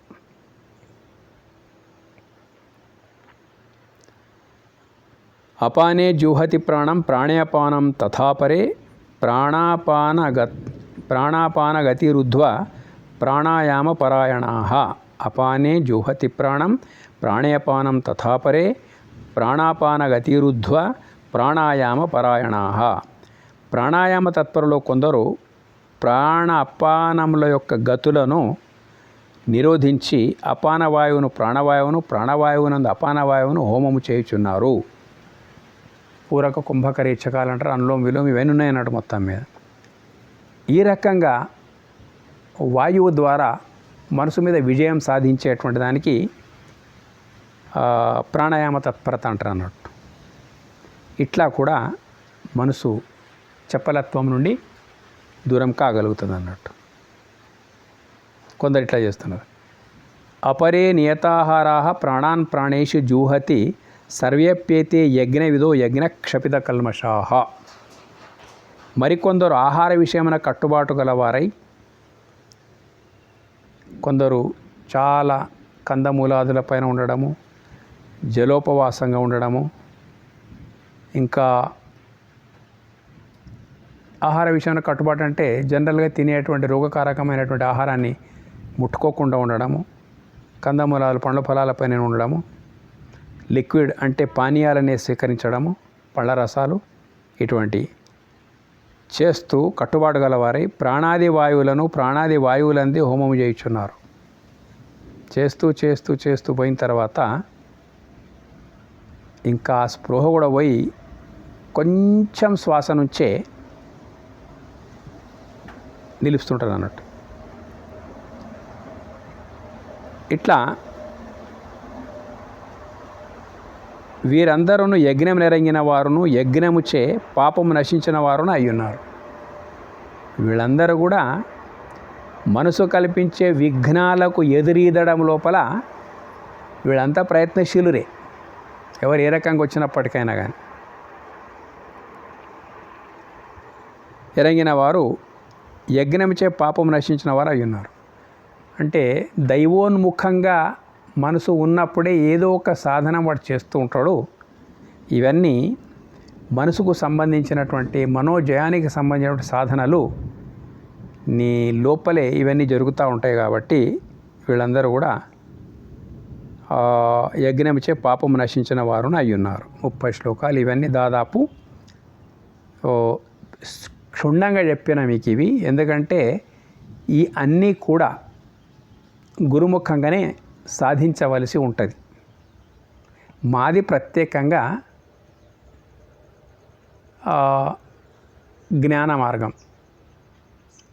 అపానే జూహతి ప్రాణం ప్రాణాయాపానం తథాపరే ప్రాణాపానగతిరుద్ధ్వ ప్రాణాయామ పరాయణాః. అపానే జూహతి ప్రాణం ప్రాణాయాపానం తథాపరే ప్రాణాపానగతిరుద్ధ్వ ప్రాణాయామ పరాయణాః. ప్రాణాయామ తత్పరులో కొందరు ప్రాణ అపానముల యొక్క గతులను నిరోధించి అపానవాయువును ప్రాణవాయువును, ప్రాణవాయువునందు అపానవాయువును హోమము చేయుచున్నారు. పూరక కుంభక రేచకాలు అంటారు, అనులోమ విలోమ ఇవన్నీ ఉన్నాయన్నట్టు మొత్తం మీద. ఈ రకంగా వాయువు ద్వారా మనసు మీద విజయం సాధించేటువంటి దానికి ప్రాణాయామ తత్పరత అంటారు అన్నట్టు. ఇట్లా కూడా మనసు చపలత్వం నుండి దూరం కాగలుగుతుంది అన్నట్టు. కొందరు ఇట్లా చేస్తున్నారు. అపరే నియతాహారాः ప్రాణాన్ ప్రాణేషు జూహతి సర్వేప్యేతే యజ్ఞవిదో యజ్ఞ క్షపిత కల్మషాః. మరికొందరు ఆహార విషయమైన కట్టుబాటు గలవారై, కొందరు చాలా కందమూలాదులపైన ఉండడము, జలోపవాసంగా ఉండడము, ఇంకా ఆహార విషయంలో కట్టుబాటు అంటే జనరల్గా తినేటువంటి రోగకారకమైనటువంటి ఆహారాన్ని ముట్టుకోకుండా ఉండడము, కందమూలాలు పండ్ల ఫలాలపైన ఉండడము, లిక్విడ్ అంటే పానీయాలనే స్వీకరించడము, పళ్ళ రసాలు ఇటువంటి చేస్తూ కట్టుబాటు గలవారై ప్రాణాది వాయువులంది హోమము చేయుచున్నారు. చేస్తూ చేస్తూ చేస్తూ పోయిన తర్వాత ఇంకా స్పృహ కూడా పోయి కొంచెం శ్వాస నుంచే నిలుస్తుంటారు అన్నట్టు. ఇట్లా వీరందరూ యజ్ఞం నెరంగిన వారును యజ్ఞముచే పాపము నశించిన వారును అయ్యున్నారు. వీళ్ళందరూ కూడా మనసు కల్పించే విఘ్నాలకు ఎదురీదడం లోపల వీళ్ళంతా ప్రయత్నశీలురే, ఎవరు ఏ రకంగా వచ్చినప్పటికైనా కానీ. ఎరంగిన వారు యజ్ఞముచే పాపము నశించిన వారు అయ్యున్నారు. అంటే దైవోన్ముఖంగా మనసు ఉన్నప్పుడే ఏదో ఒక సాధన వాడు చేస్తూ ఉంటాడు. ఇవన్నీ మనసుకు సంబంధించినటువంటి మనోజయానికి సంబంధించినటువంటి సాధనలు నీ లోపలే ఇవన్నీ జరుగుతూ ఉంటాయి. కాబట్టి వీళ్ళందరూ కూడా యజ్ఞముచే పాపము నశించిన వారును అయ్యున్నారు. 30 శ్లోకాలు ఇవన్నీ దాదాపు క్షుణ్ణంగా చెప్పిన మీకు ఇవి. ఎందుకంటే ఈ అన్నీ కూడా గురుముఖంగానే సాధించవలసి ఉంటుంది. మాది ప్రత్యేకంగా జ్ఞాన మార్గం,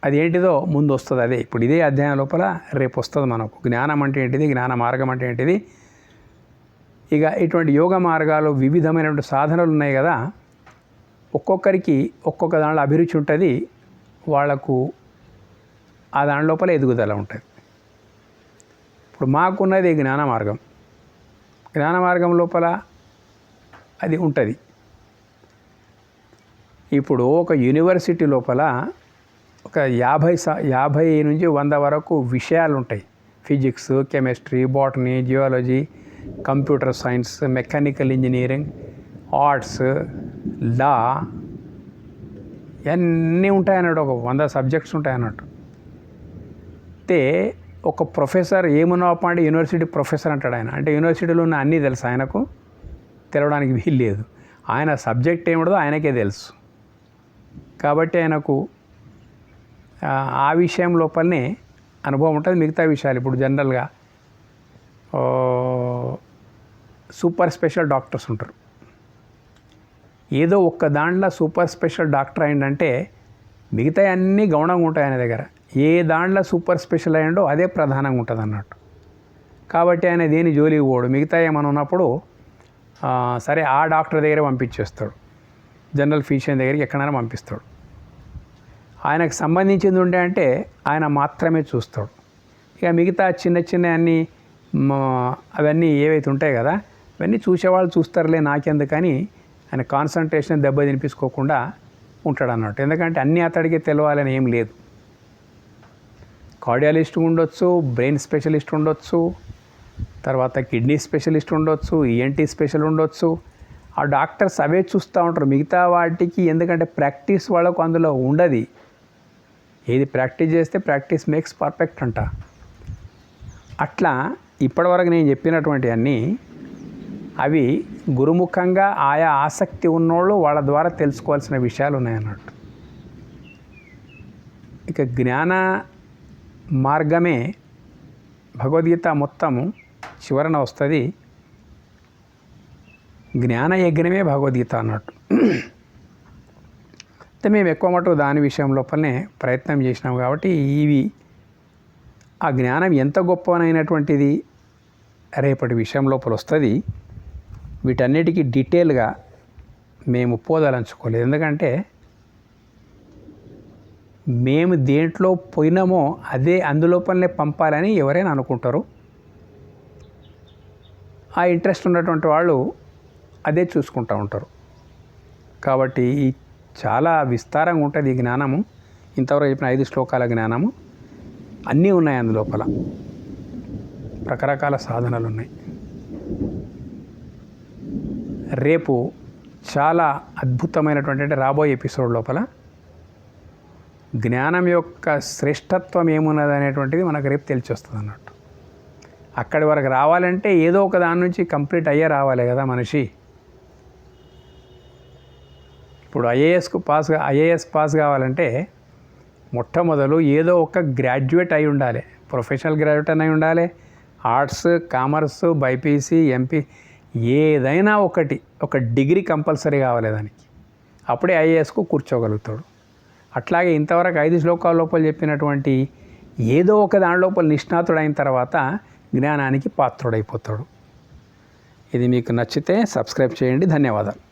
అదేంటిదో ముందు వస్తుంది. అదే ఇప్పుడు ఇదే అధ్యాయం లోపల రేపు వస్తుంది మనకు. జ్ఞానం అంటే ఏంటిది, జ్ఞాన మార్గం అంటే ఏంటిది. ఇక ఇటువంటి యోగ మార్గాలు వివిధమైనటువంటి సాధనలు ఉన్నాయి కదా, ఒక్కొక్కరికి ఒక్కొక్క దాంట్లో అభిరుచి ఉంటుంది. వాళ్లకు ఆ దాని లోపల ఎదుగుదల ఉంటుంది. ఇప్పుడు మాకున్నది జ్ఞాన మార్గం. జ్ఞాన మార్గం లోపల అది ఉంటుంది. ఇప్పుడు ఒక యూనివర్సిటీ లోపల ఒక 50 నుంచి 100 వరకు విషయాలు ఉంటాయి. Physics, chemistry, botany, geology, computer science, mechanical engineering, arts, law ఇవన్నీ ఉంటాయన్నట్టు. ఒక 100 సబ్జెక్ట్స్ ఉంటాయన్నట్టు. అయితే ఒక ప్రొఫెసర్ ఏమున్నావప్ప అంటే యూనివర్సిటీ ప్రొఫెసర్ అంటాడు ఆయన. అంటే యూనివర్సిటీలో ఉన్న అన్నీ తెలుసు ఆయనకు, తెలవడానికి వీలు లేదు. ఆయన సబ్జెక్ట్ ఏమిటో ఆయనకే తెలుసు. కాబట్టి ఆయనకు ఆ విషయం లోపలనే అనుభవం ఉంటుంది. మిగతా విషయాలు ఇప్పుడు జనరల్గా సూపర్ స్పెషల్ డాక్టర్స్ ఉంటారు. ఏదో ఒక్క దాంట్లో సూపర్ స్పెషల్ డాక్టర్ అయిందంటే మిగతా అన్నీ గౌణంగా ఉంటాయి ఆయన దగ్గర. ఏ దాంట్లో సూపర్ స్పెషల్ అయ్యిండో అదే ప్రధానంగా ఉంటుంది అన్నట్టు. కాబట్టి ఆయన దేని జోలికి పోడు. మిగతా ఏమైనా ఉన్నప్పుడు సరే ఆ డాక్టర్ దగ్గర పంపించేస్తాడు, జనరల్ ఫిజిషియన్ దగ్గరికి ఎక్కడైనా పంపిస్తాడు. ఆయనకు సంబంధించింది ఉండే అంటే ఆయన మాత్రమే చూస్తాడు. ఇక మిగతా చిన్న చిన్న అన్నీ అవన్నీ ఏవైతే ఉంటాయి కదా, అవన్నీ చూసేవాళ్ళు చూస్తారులే నాకెందుకని ఆయన కాన్సన్ట్రేషన్ దెబ్బ తినిపించుకోకుండా ఉంటాడు అన్నట్టు. ఎందుకంటే అన్నీ అతడికి తెలవాలని ఏం లేదు. కార్డియాలజిస్ట్ ఉండొచ్చు, బ్రెయిన్ స్పెషలిస్ట్ ఉండొచ్చు, తర్వాత కిడ్నీ స్పెషలిస్ట్ ఉండొచ్చు, ఈఎన్టీ స్పెషల్ ఉండొచ్చు. ఆ డాక్టర్స్ అవే చూస్తూ ఉంటారు మిగతా వాటికి. ఎందుకంటే ప్రాక్టీస్ వాళ్ళకు అందులో ఉండదు. ఏది ప్రాక్టీస్ చేస్తే ప్రాక్టీస్ మేక్స్ పర్ఫెక్ట్ అంట. అట్లా ఇప్పటివరకు నేను చెప్పినటువంటి అన్నీ అవి గురుముఖంగా ఆయా ఆసక్తి ఉన్నోళ్ళు వాళ్ళ ద్వారా తెలుసుకోవాల్సిన విషయాలు ఉన్నాయన్నట్టు. ఇక జ్ఞాన మార్గమే భగవద్గీత మొత్తము చివరన వస్తుంది. జ్ఞాన యజ్ఞమే భగవద్గీత అన్నట్టు. అయితే మేము ఎక్కువ మటుకు దాని విషయం లోపలనే ప్రయత్నం చేసినాం. కాబట్టి ఇవి ఆ జ్ఞానం ఎంత గొప్పనైనటువంటిది రేపటి విషయం లోపల వస్తుంది. వీటన్నిటికీ డీటెయిల్గా మేము పోదలంచుకోలేదు. ఎందుకంటే మేము దేంట్లో పోయినామో అదే అందులోపలనే పంపాలని ఎవరైనా అనుకుంటారు. ఆ ఇంట్రెస్ట్ ఉన్నటువంటి వాళ్ళు అదే చూసుకుంటూ ఉంటారు. కాబట్టి చాలా విస్తారంగా ఉంటుంది ఈ జ్ఞానము. ఇంతవరకు చెప్పిన 5 శ్లోకాల జ్ఞానము అన్నీ ఉన్నాయి అందులోపల. రకరకాల సాధనలు ఉన్నాయి. రేపు చాలా అద్భుతమైనటువంటి అంటే రాబోయే ఎపిసోడ్ లోపల జ్ఞానం యొక్క శ్రేష్టత్వం ఏమున్నది అనేటువంటిది మనకు రేపు తెలిసి వస్తుంది అన్నట్టు. అక్కడి వరకు రావాలంటే ఏదో ఒక దాని నుంచి కంప్లీట్ అయ్యే రావాలి కదా మనిషి. ఇప్పుడు ఐఏఎస్ పాస్ కావాలంటే మొట్టమొదలు ఏదో ఒక గ్రాడ్యుయేట్ అయి ఉండాలి. ప్రొఫెషనల్ గ్రాడ్యుయేట్ అయి ఉండాలి. ఆర్ట్స్, కామర్స్, బైపీసీ, ఎంపీ ఏదైనా ఒక డిగ్రీ కంపల్సరీ కావాలి దానికి. అప్పుడే ఐఏఎస్కు కూర్చోగలుగుతాడు. అట్లాగే ఇంతవరకు 5 శ్లోకాల లోపల చెప్పినటువంటి ఏదో ఒక దాని లోపల నిష్ణాతుడైన తర్వాత జ్ఞానానికి పాత్రుడైపోతాడు. ఇది మీకు నచ్చితే సబ్స్క్రైబ్ చేయండి. ధన్యవాదాలు.